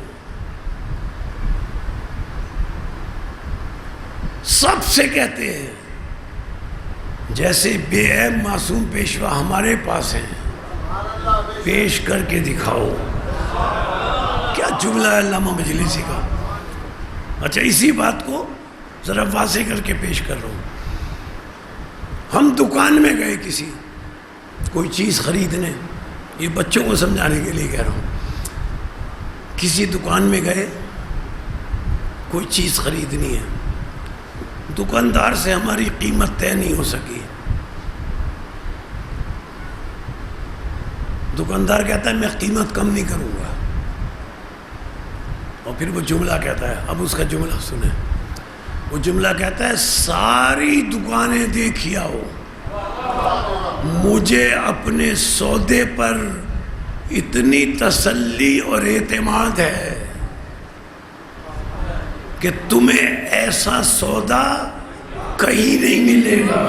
سب سے کہتے ہیں جیسے بے عیب معصوم پیشوا ہمارے پاس ہیں، پیش کر کے دکھاؤ۔ کیا جملہ ہے علامہ مجلسی کا! اچھا، اسی بات کو ذرا واضح کر کے پیش کر رہا ہوں۔ ہم دکان میں گئے کسی کوئی چیز خریدنے، یہ بچوں کو سمجھانے کے لیے کہہ رہا ہوں۔ کسی دکان میں گئے، کوئی چیز خریدنی ہے، دکاندار سے ہماری قیمت طے نہیں ہو سکی۔ دکاندار کہتا ہے میں قیمت کم نہیں کروں گا، اور پھر وہ جملہ کہتا ہے، اب اس کا جملہ سنیں۔ وہ جملہ کہتا ہے ساری دکانیں دیکھی آؤ، مجھے اپنے سودے پر اتنی تسلی اور اعتماد ہے کہ تمہیں ایسا سودا کہیں نہیں ملے گا۔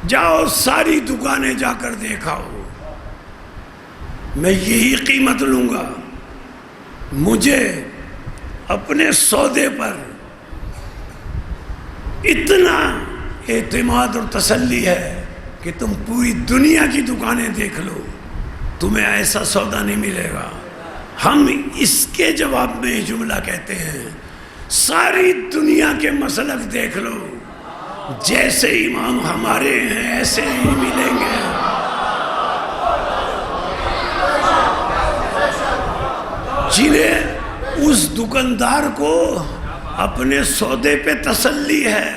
جاؤ ساری دکانیں جا کر دیکھاؤ، میں یہی قیمت لوں گا، مجھے اپنے سودے پر اتنا اعتماد اور تسلی ہے کہ تم پوری دنیا کی دکانیں دیکھ لو، تمہیں ایسا سودا نہیں ملے گا۔ ہم اس کے جواب میں یہ جملہ کہتے ہیں ساری دنیا کے مسلک دیکھ لو، جیسے امام ہمارے ہیں ایسے ہی ملیں گے۔ جنہیں اس دکاندار کو اپنے سودے پہ تسلی ہے،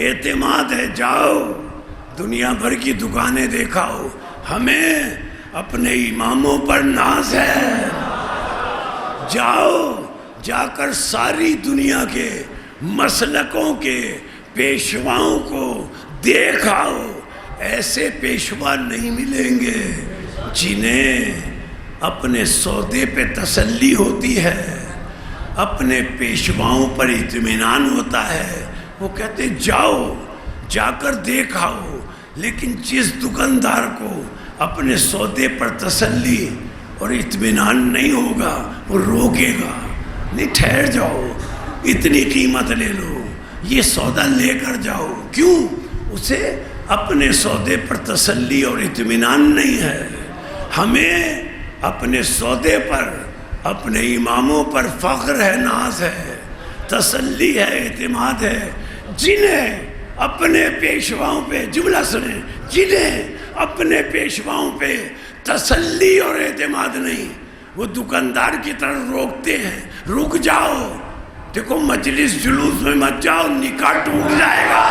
اعتماد ہے، جاؤ دنیا بھر کی دکانیں دیکھاؤ، ہمیں اپنے اماموں پر ناز ہے، جاؤ جا کر ساری دنیا کے مسلکوں کے پیشواؤں کو دیکھاؤ، ایسے پیشوا نہیں ملیں گے جنہیں اپنے سودے پہ تسلی ہوتی ہے، اپنے پیشواؤں پر اطمینان ہوتا ہے۔ وہ کہتے جاؤ جا کر دیکھاؤ، لیکن جس دکاندار کو اپنے سودے پر تسلی اور اطمینان نہیں ہوگا وہ روکے گا، نہیں ٹھہر جاؤ، اتنی قیمت لے لو، یہ سودا لے کر جاؤ۔ کیوں؟ اسے اپنے سودے پر تسلی اور اطمینان نہیں ہے۔ ہمیں اپنے سودے پر اپنے اماموں پر فخر ہے، ناز ہے، تسلی ہے، اعتماد ہے. جنہیں اپنے پیشواؤں پہ، جملہ سنیں، جنہیں اپنے پیشواؤں پہ تسلی اور اعتماد نہیں، وہ دکاندار کی طرح روکتے ہیں. رک جاؤ، دیکھو مجلس جلوس میں مت جاؤ، نکاح ٹوٹ جائے گا.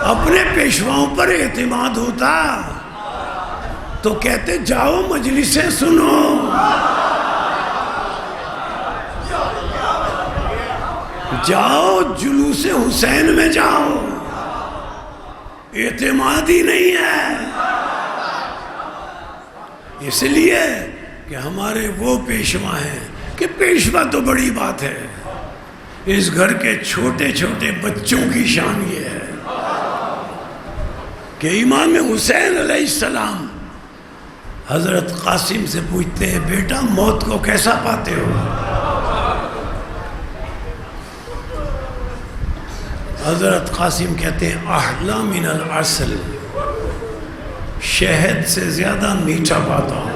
اپنے پیشواؤں پر اعتماد ہوتا تو کہتے جاؤ مجلسیں سنو. جاؤ جلوس حسین میں جاؤ. اعتماد ہی نہیں ہے، اس لیے کہ ہمارے وہ پیشوا ہیں کہ پیشوا تو بڑی بات ہے. اس گھر کے چھوٹے چھوٹے بچوں کی شان یہ ہے کہ امام حسین علیہ السلام حضرت قاسم سے پوچھتے ہیں بیٹا موت کو کیسا پاتے ہو؟ حضرت قاسم کہتے ہیں احلی من العسل، شہد سے زیادہ میٹھا پاتا ہوں.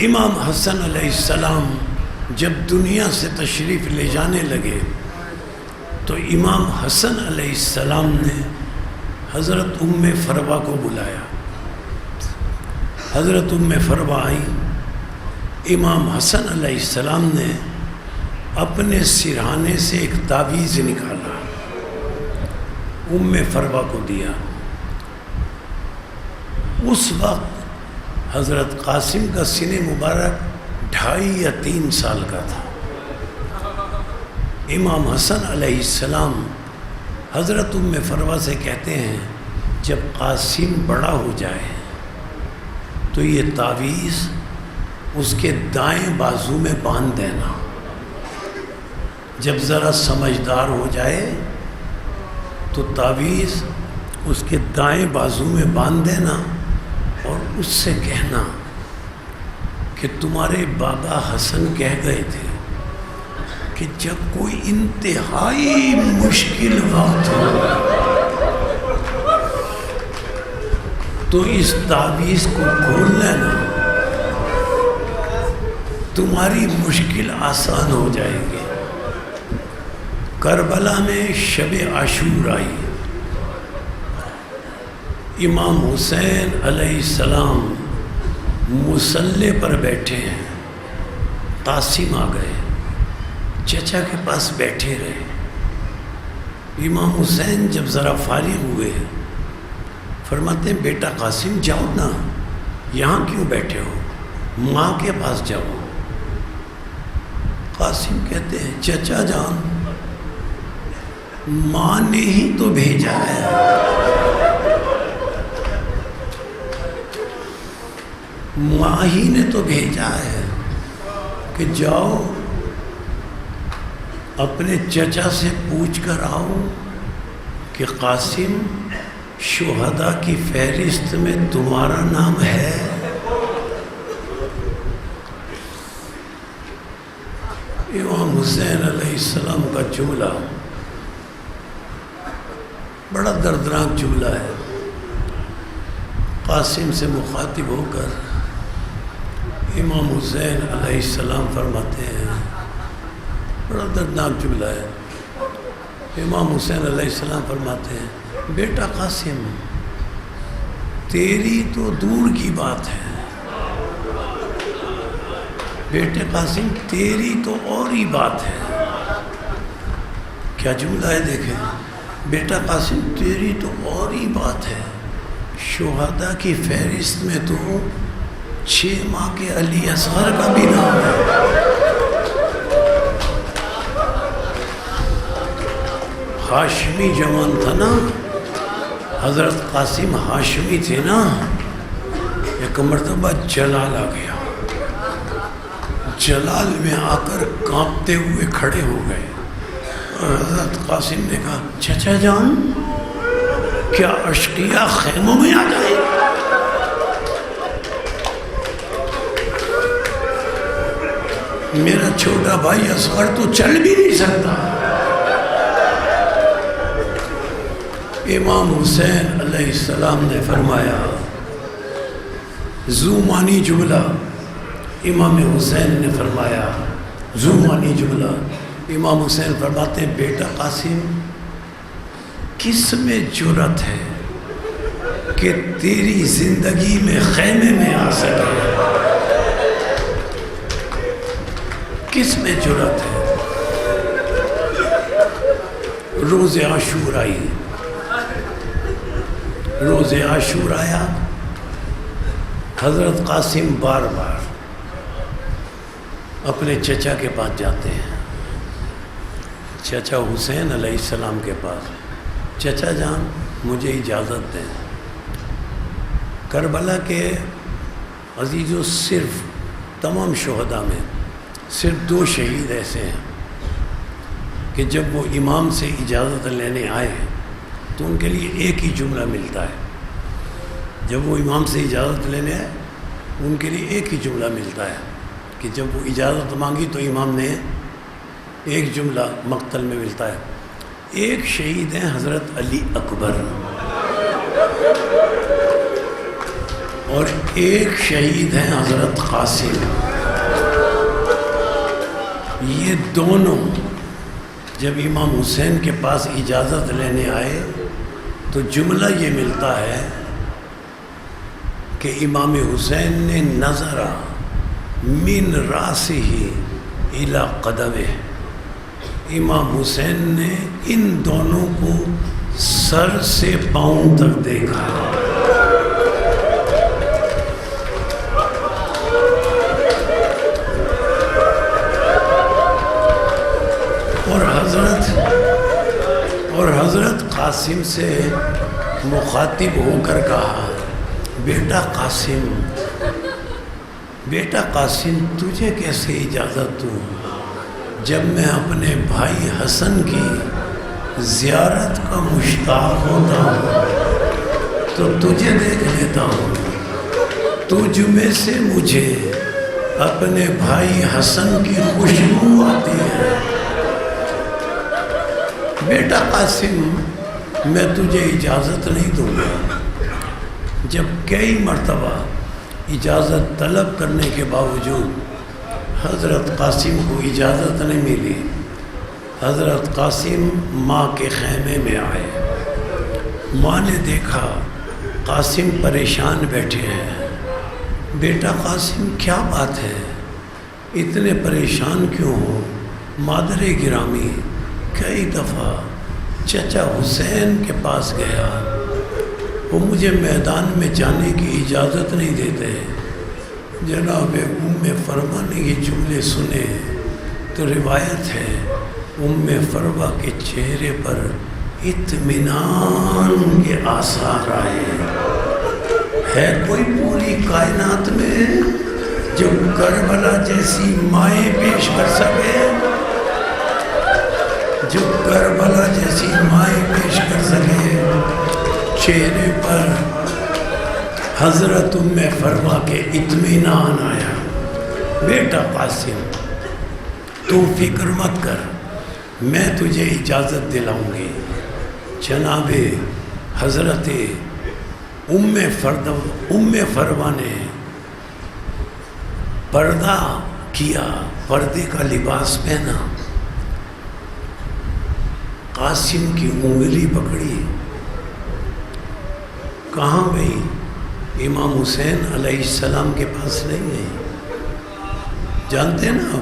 امام حسن علیہ السلام جب دنیا سے تشریف لے جانے لگے تو امام حسن علیہ السلام نے حضرت ام فروا کو بلایا. حضرت ام فروا آئی. امام حسن علیہ السلام نے اپنے سرہانے سے ایک تعویذ نکالا، ام فروا کو دیا. اس وقت حضرت قاسم کا سن مبارک 2.5 یا 3 سال کا تھا. امام حسن علیہ السلام حضرت ام فروا سے کہتے ہیں جب قاسم بڑا ہو جائے تو یہ تعویذ اس کے دائیں بازو میں باندھ دینا. جب ذرا سمجھدار ہو جائے تو تعویذ اس کے دائیں بازو میں باندھ دینا اور اس سے کہنا کہ تمہارے بابا حسن کہہ گئے تھے کہ جب کوئی انتہائی مشکل وقت ہو تو اس تعویذ کو کھول لینا، تمہاری مشکل آسان ہو جائے گی. کربلا میں شب عاشور آئی. امام حسین علیہ السلام مصلی پر بیٹھے ہیں. قاسم آ گئے، چچا کے پاس بیٹھے رہے. امام حسین جب ذرا فارغ ہوئے فرماتے ہیں بیٹا قاسم جاؤ نا، یہاں کیوں بیٹھے ہو، ماں کے پاس جاؤ. قاسم کہتے ہیں چچا جان ماں نے ہی تو بھیجا ہے. ماں ہی نے تو بھیجا ہے کہ جاؤ اپنے چچا سے پوچھ کر آؤ کہ قاسم شہداء کی فہرست میں تمہارا نام ہے. امام حسین علیہ السلام کا جملہ بڑا دردناک جملہ ہے. قاسم سے مخاطب ہو کر امام حسین علیہ السلام فرماتے ہیں، بڑا دردناک جملہ ہے. امام حسین علیہ السلام فرماتے ہیں بیٹا قاسم تیری تو دور کی بات ہے، بیٹے قاسم تیری تو اور ہی بات ہے. کیا جملہ ہے دیکھیں، بیٹا قاسم تیری تو اور ہی بات ہے، شہداء کی فہرست میں تو 6 ماہ کے علی اصغر کا بھی نام ہے. ہاشمی ہاشمی جوان تھا نا، حضرت قاسم ہاشمی تھے نا، ایک مرتبہ جلال آ گیا، جلال میں آ کر کانپتے ہوئے کھڑے ہو گئے، اور حضرت قاسم نے کہا چچا جان کیا اشقیاء خیموں میں آ جائیں؟ میرا چھوٹا بھائی اصغر تو چل بھی نہیں سکتا۔ امام حسین علیہ السلام نے فرمایا، ذو معنی جملہ، امام حسین نے فرمایا ذو معنی جملہ، امام حسین فرماتے ہیں بیٹا قاسم کس میں جرأت ہے کہ تیری زندگی میں خیمے میں آ سکے؟ کس میں جرأت ہے؟ روز عاشور آئی، روز عاشور آیا، حضرت قاسم بار بار اپنے چچا کے پاس جاتے ہیں، چچا حسین علیہ السلام کے پاس، چچا جان مجھے اجازت دیں، کربلا کے عزیزوں صرف تمام شہداء میں صرف 2 شہید ایسے ہیں کہ جب وہ امام سے اجازت لینے آئے تو ان کے لیے ایک ہی جملہ ملتا ہے، جب وہ امام سے اجازت لینے آئے ان کے لیے ایک ہی جملہ ملتا ہے کہ جب وہ اجازت مانگی تو امام نے ایک جملہ مقتل میں ملتا ہے۔ ایک شہید ہیں حضرت علی اکبر، اور ایک شہید ہیں حضرت قاسم۔ یہ دونوں جب امام حسین کے پاس اجازت لینے آئے تو جملہ یہ ملتا ہے کہ امام حسین نے نظر من راسہ الی قدمہ، امام حسین نے ان دونوں کو سر سے پاؤں تک دیکھا۔ اور حضرت قاسم سے مخاطب ہو کر کہا بیٹا قاسم تجھے کیسے اجازت دوں؟ جب میں اپنے بھائی حسن کی زیارت کا مشتاق ہوتا ہوں تو تجھے دیکھ لیتا ہوں، تجھ میں سے مجھے اپنے بھائی حسن کی خوشبو آتی ہے۔ بیٹا قاسم میں تجھے اجازت نہیں دوں گا۔ جب کئی مرتبہ اجازت طلب کرنے کے باوجود حضرت قاسم کو اجازت نہیں ملی، حضرت قاسم ماں کے خیمے میں آئے، ماں نے دیکھا قاسم پریشان بیٹھے ہیں۔ بیٹا قاسم کیا بات ہے، اتنے پریشان کیوں ہو؟ مادر گرامی کئی دفعہ چچا حسین کے پاس گیا، وہ مجھے میدان میں جانے کی اجازت نہیں دیتے۔ جناب ام فروا نے یہ جملے سنے تو روایت ہے ام فروا کے چہرے پر اطمینان کے آثار آئے۔ ہے کوئی پوری کائنات میں جو کربلا جیسی مائیں پیش کر سکے، جو کربلا جیسی مائیں پیش کر سکے؟ چہرے پر حضرت ام فروا کے اطمینان آیا۔ بیٹا قاسم تو فکر مت کر، میں تجھے اجازت دلاؤں گی۔ جناب حضرت ام فروا نے پردہ کیا، پردے کا لباس پہنا، قاسم کی انگلی پکڑی، کہاں گئی؟ امام حسین علیہ السلام کے پاس نہیں گئی، جانتے نا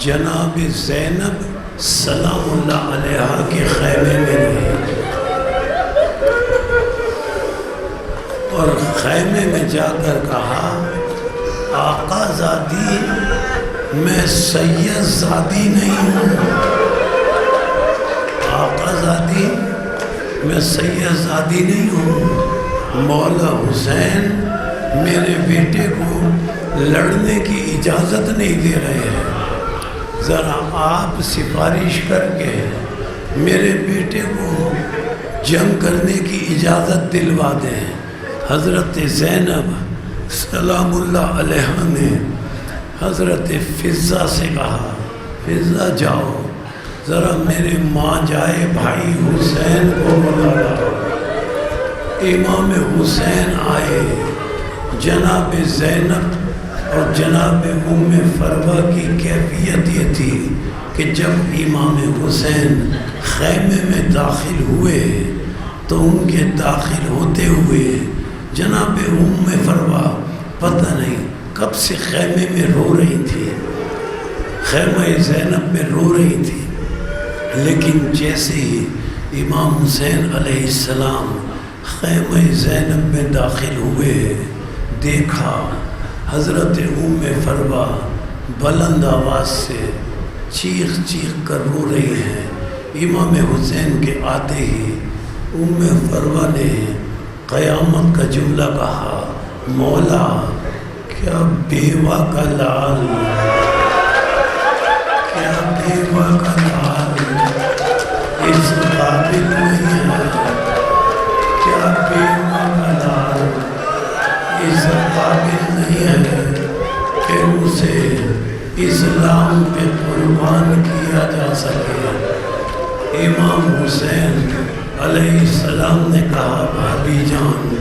جناب زینب سلام اللہ علیہا کے خیمے میں گئی، اور خیمے میں جا کر کہا آقا زادی میں سید زادی نہیں ہوں، آقا زادی میں سید زادی نہیں ہوں، مولا حسین میرے بیٹے کو لڑنے کی اجازت نہیں دے رہے ہیں، ذرا آپ سفارش کر کے میرے بیٹے کو جنگ کرنے کی اجازت دلوا دیں۔ حضرت زینب سلام اللہ علیہ نے حضرت فضہ سے کہا، فضہ جاؤ ذرا میرے ماں جائے بھائی حسین کو بلا لاؤ۔ امام حسین آئے، جناب زینب اور جناب ام فروہ کی کیفیت یہ تھی کہ جب امام حسین خیمے میں داخل ہوئے تو ان کے داخل ہوتے ہوئے جناب ام فروہ پتہ نہیں کب سے خیمے میں رو رہی تھی، خیمہ زینب میں رو رہی تھی، لیکن جیسے ہی امام حسین علیہ السلام خیمہ زینب میں داخل ہوئے، دیکھا حضرت ام فروہ بلند آواز سے چیخ چیخ کر رو رہی ہیں۔ امام حسین کے آتے ہی ام فروہ نے قیامت کا جملہ کہا، مولا کیا بیوہ کا لال، کیا بیوہ کا لال اس قابل نہیں ہے، کیا بیوہ کا لال اس قابل نہیں ہے کہ اسے اسلام پہ قربان کیا جا سکے۔ امام حسین علیہ السلام نے کہا، بھابی جان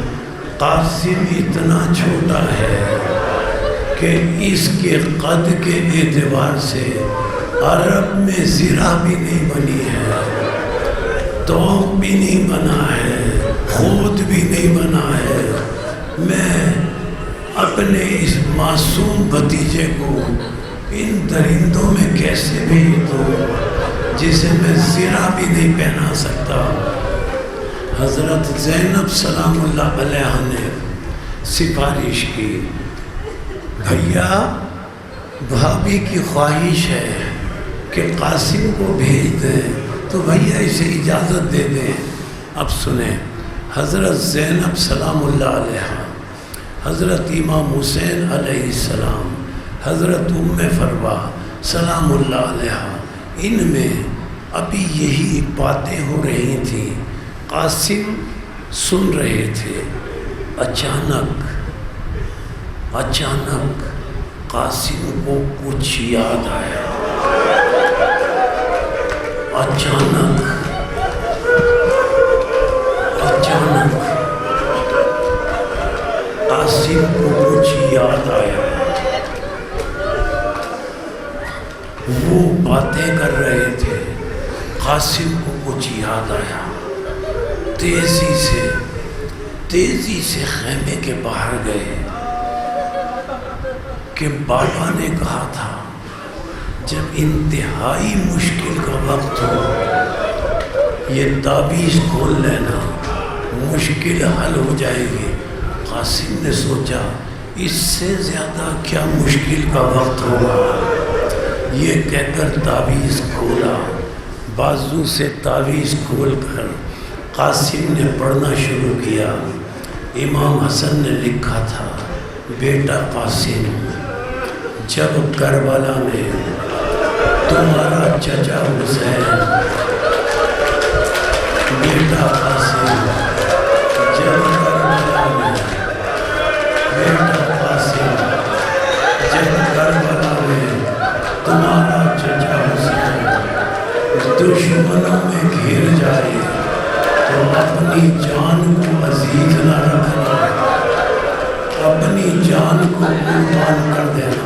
قاسم اتنا چھوٹا ہے کہ اس کے قد کے اعتبار سے عرب میں زرہ بھی نہیں بنی ہے، توق بھی نہیں بنا ہے، خود بھی نہیں بنا ہے، میں اپنے اس معصوم بھتیجے کو ان درندوں میں کیسے بھیج دوں جسے میں زرہ بھی نہیں پہنا سکتا۔ حضرت زینب سلام اللہ علیہ نے سفارش کی، بھیا بھابھی کی خواہش ہے کہ قاسم کو بھیج دیں تو بھیا اسے اجازت دے دیں۔ اب سنیں، حضرت زینب سلام اللہ علیہ، حضرت امام حسین علیہ السلام، حضرت ام فروہ سلام اللہ علیہ، ان میں ابھی یہی باتیں ہو رہی تھیں، قاسم سن رہے تھے۔ اچانک قاسم کو کچھ یاد آیا، اچانک قاسم کو کچھ یاد آیا۔ وہ باتیں کر رہے تھے، قاسم کو کچھ یاد آیا، تیزی سے خیمے کے باہر گئے کہ بابا نے کہا تھا جب انتہائی مشکل کا وقت ہو یہ تعویذ کھول لینا، مشکل حل ہو جائے گی۔ قاسم نے سوچا اس سے زیادہ کیا مشکل کا وقت ہوگا، یہ کہہ کر تعویذ کھولا، بازو سے تعویذ کھول کر قاسم نے پڑھنا شروع کیا۔ امام حسن نے لکھا تھا، بیٹا قاسم، جب کربلا میں تمہارا چچا حسین، بیٹا قاسم، جب کربلا میں بیٹا قاسم، جب کربلا میں تمہارا چچا حسین دشمنوں میں گھر جائے تو اپنی جان کو عزیز نہ رکھنا، اپنی جان کو قربان کر دینا۔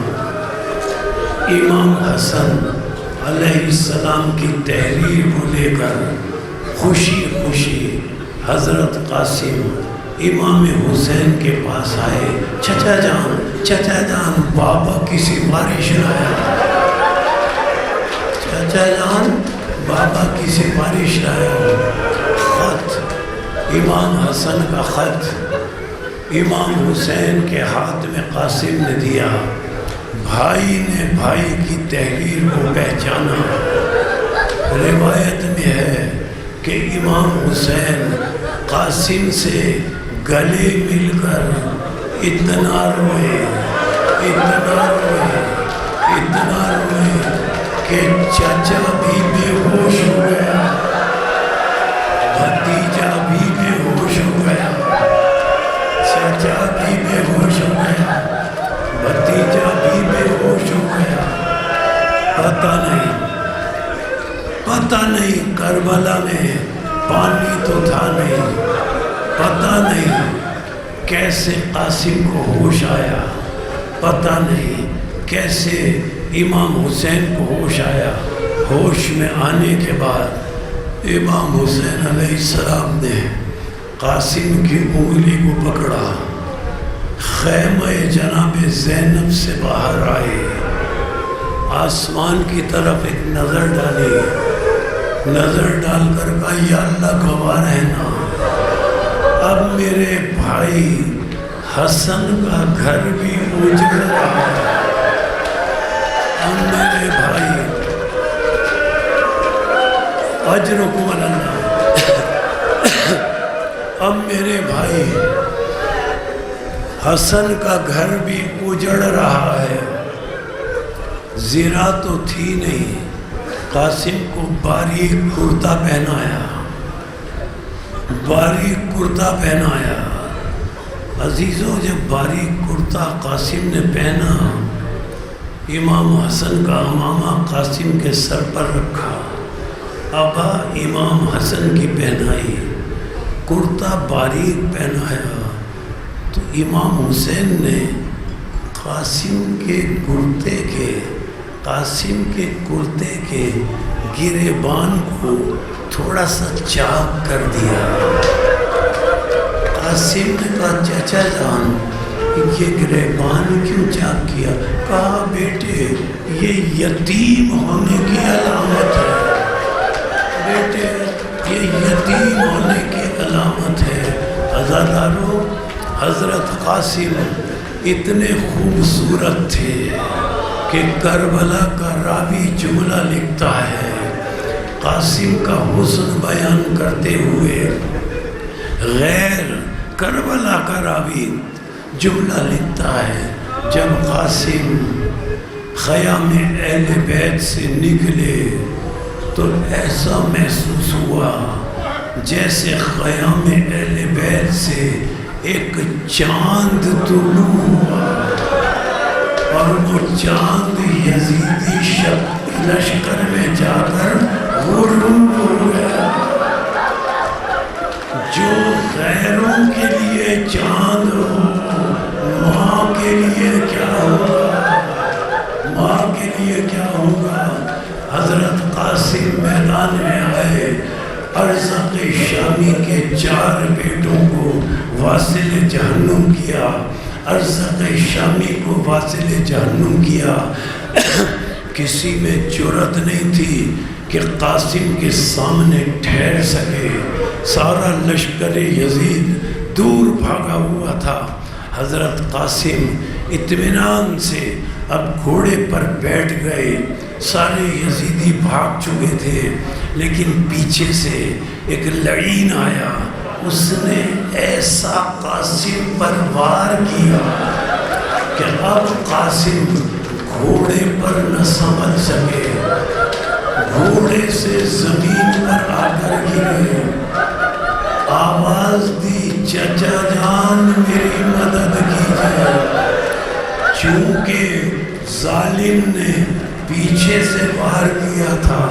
امام حسن علیہ السلام کی تحریر کو لے کر خوشی خوشی حضرت قاسم امام حسین کے پاس آئے، چچا جان بابا کی سفارش لایا، چچا جان بابا کی سفارش لایا۔ خط، امام حسن کا خط امام حسین کے ہاتھ میں قاسم نے دیا۔ بھائی نے بھائی کی تحریر کو پہچانا۔ روایت میں ہے کہ امام حسین قاسم سے گلے مل کر اتنا روئے کہ چاچا بھی بے ہوش ہو گیا، بھتیجا بھی بے ہوش ہو گیا، چاچا بھی بے ہوش ہو گیا، بھتیجا بھی بے ہوش ہو گیا۔ پتہ نہیں کربلا میں پانی تو تھا نہیں، پتہ نہیں کیسے قاسم کو ہوش آیا، پتہ نہیں کیسے امام حسین کو ہوش آیا۔ ہوش میں آنے کے بعد امام حسین علیہ السلام نے قاسم کی انگلی کو پکڑا، خیمہ جناب زینب سے باہر آئے، آسمان کی طرف ایک نظر ڈالی، نظر ڈال کر کہا یا اللہ گواہ رہنا، اب میرے بھائی حسن کا گھر بھی اجڑ رہا ہے، اب میرے بھائی اجرکم اللہ، اب میرے بھائی حسن کا گھر بھی اجڑ رہا ہے۔ زرا تو تھی نہیں، قاسم کو باریک کرتا پہنایا، باریک کرتا پہنایا۔ عزیزوں جب باریک کرتا قاسم نے پہنا، امام حسن کا امامہ قاسم کے سر پر رکھا، ابا امام حسن کی پہنائی، کرتا باریک پہنایا، تو امام حسین نے قاسم کے کرتے کے گریبان کو تھوڑا سا چاک کر دیا۔ قاسم نے کہا چچا جان یہ گریبان کیوں چاک کیا؟ کہا بیٹے یہ یتیم ہونے کی علامت ہے، بیٹے یہ یتیم ہونے کی علامت ہے۔ عزادارو، حضرت قاسم اتنے خوبصورت تھے کہ کربلا کا راوی جملہ لکھتا ہے، قاسم کا حسن بیان کرتے ہوئے غیر کربلا کا راوی جملہ لکھتا ہے، جب قاسم خیام اہل بیت سے نکلے تو ایسا محسوس ہوا جیسے خیام اہل بیت سے ایک چاند طلوع ہوا، اور وہ چاند یزیدی لشکر میں جا کر غروب ہو گیا۔ جو غیروں کے لیے چاند ہو، ماں کے لیے کیا ہوگا، ماں کے لیے کیا ہوگا۔ حضرت قاسم میدان میں آئے، ارزق شامی کے 4 بیٹوں کو واصل جہنم کیا، ارزق شامی کو واصل جہنم کیا۔ کسی میں جرأت نہیں تھی کہ قاسم کے سامنے ٹھہر سکے، سارا لشکر یزید دور بھاگا ہوا تھا۔ حضرت قاسم اطمینان سے اب گھوڑے پر بیٹھ گئے، سارے یزیدی بھاگ چکے تھے، لیکن پیچھے سے ایک لعین آیا، اس نے ایسا قاسم پر وار کیا کہ اب قاسم گھوڑے پر نہ سنبھل سکے، گھوڑے سے زمین پر آ کر گرے، آواز دی چچا جان میری مدد کیجیے۔ چونکہ ظالم نے پیچھے سے وار کیا تھا،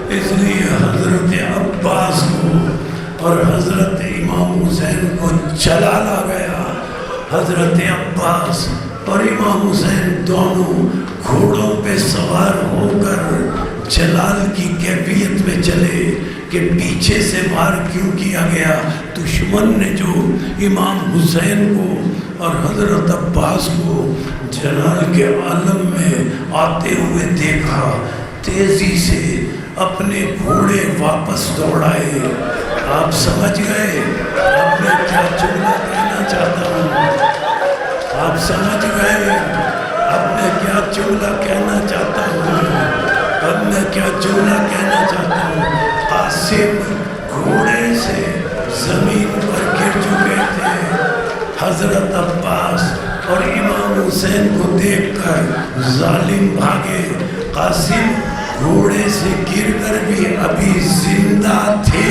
اس لیے حضرت عباس کو اور حضرت امام حسین کو چلا لا گیا۔ حضرت عباس اور امام حسین دونوں گھوڑوں پہ سوار ہو کر جلال کی کیفیت میں چلے کہ پیچھے سے وار کیوں کیا گیا۔ دشمن نے جو امام حسین کو اور حضرت عباس کو جلال کے عالم میں آتے ہوئے دیکھا، تیزی سے اپنے گھوڑے واپس دوڑائے۔ آپ سمجھ گئے اب میں کیا جملہ کہنا چاہتا ہوں؟ آپ سمجھ گئے اب میں کیا جملہ کہنا چاہتا ہوں؟ اب میں کیا جملہ کہنا چاہتا ہوں؟ قاسم گھوڑے سے زمین پر گر چکے تھے۔ حضرت عباس اور امام حسین کو دیکھ کر ظالم بھاگے۔ قاسم گھوڑے سے گر کر بھی ابھی زندہ تھے،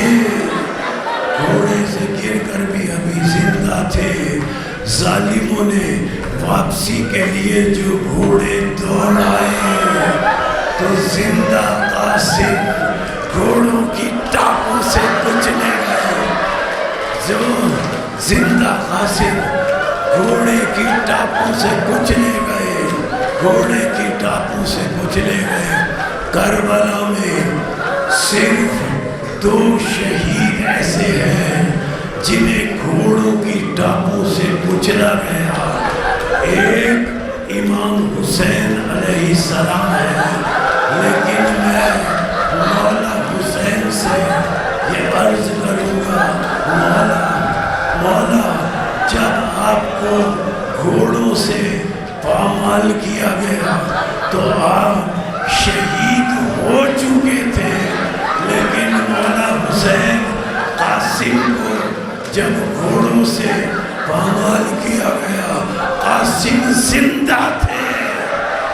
گھوڑے سے گر کر بھی ابھی زندہ تھے۔ ظالموں نے واپسی کے لیے جو گھوڑے دوڑائے تو زندہ قاسم گھوڑوں کی ٹاپوں سے کچلے گئے۔ جو زندہ قاسم گھوڑے کی ٹاپوں سے کچلے گئے، گھوڑے کی ٹاپوں سے کچلے گئے۔ کربلا میں صرف 2 شہید ایسے ہیں جنہیں گھوڑوں کی ٹاپوں سے کچلا گیا۔ ایک امام حسین علیہ السلام ہے، لیکن میں مولا حسین سے یہ عرض کروں گا، مولا جب آپ کو گھوڑوں سے پامال کیا گیا تو آپ شہید ہو چکے تھے، لیکن مولا حسین قاسم کو جب گھوڑوں سے پامال کیا گیا قاسم زندہ تھے،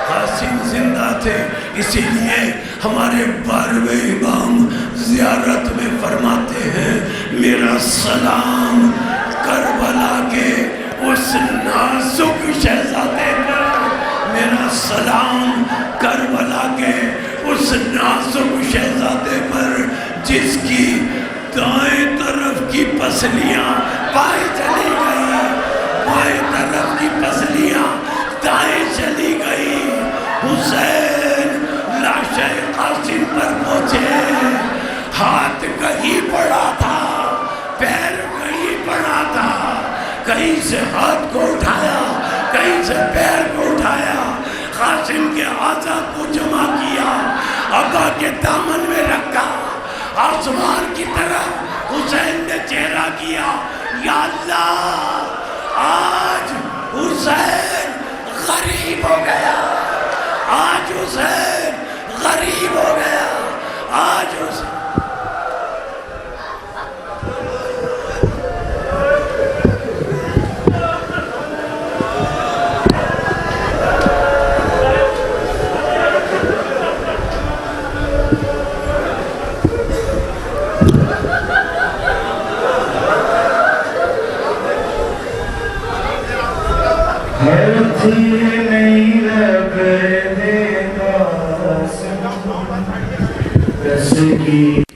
قاسم زندہ تھے۔ اسی لیے ہمارے 12ویں امام زیارت میں فرماتے ہیں میرا سلام کربلا کے اس نازک شہزادے پر، میرا سلام کربلا کے اس نازک شہزادے پر جس کی دائیں طرف کی پسلیاں بائیں چلی گئی، بائیں طرف کی پسلیاں دائیں چلی گئی۔ حسین لاش قاسم پر پہنچے، ہاتھ کہیں پڑا تھا، پیر کہیں پڑا تھا، کہیں سے ہاتھ کو اٹھایا، کہیں سے پیر کو اٹھایا، قاسم کے اعضاء کو جمع کیا، آقا کے دامن میں رکھا، آسمان کی طرف حسین نے چہرہ کیا، یا اللہ آج حسین غریب ہو گیا، آج حسین غریب ہو گیا، آج حسین نہیں لگ دے گا کی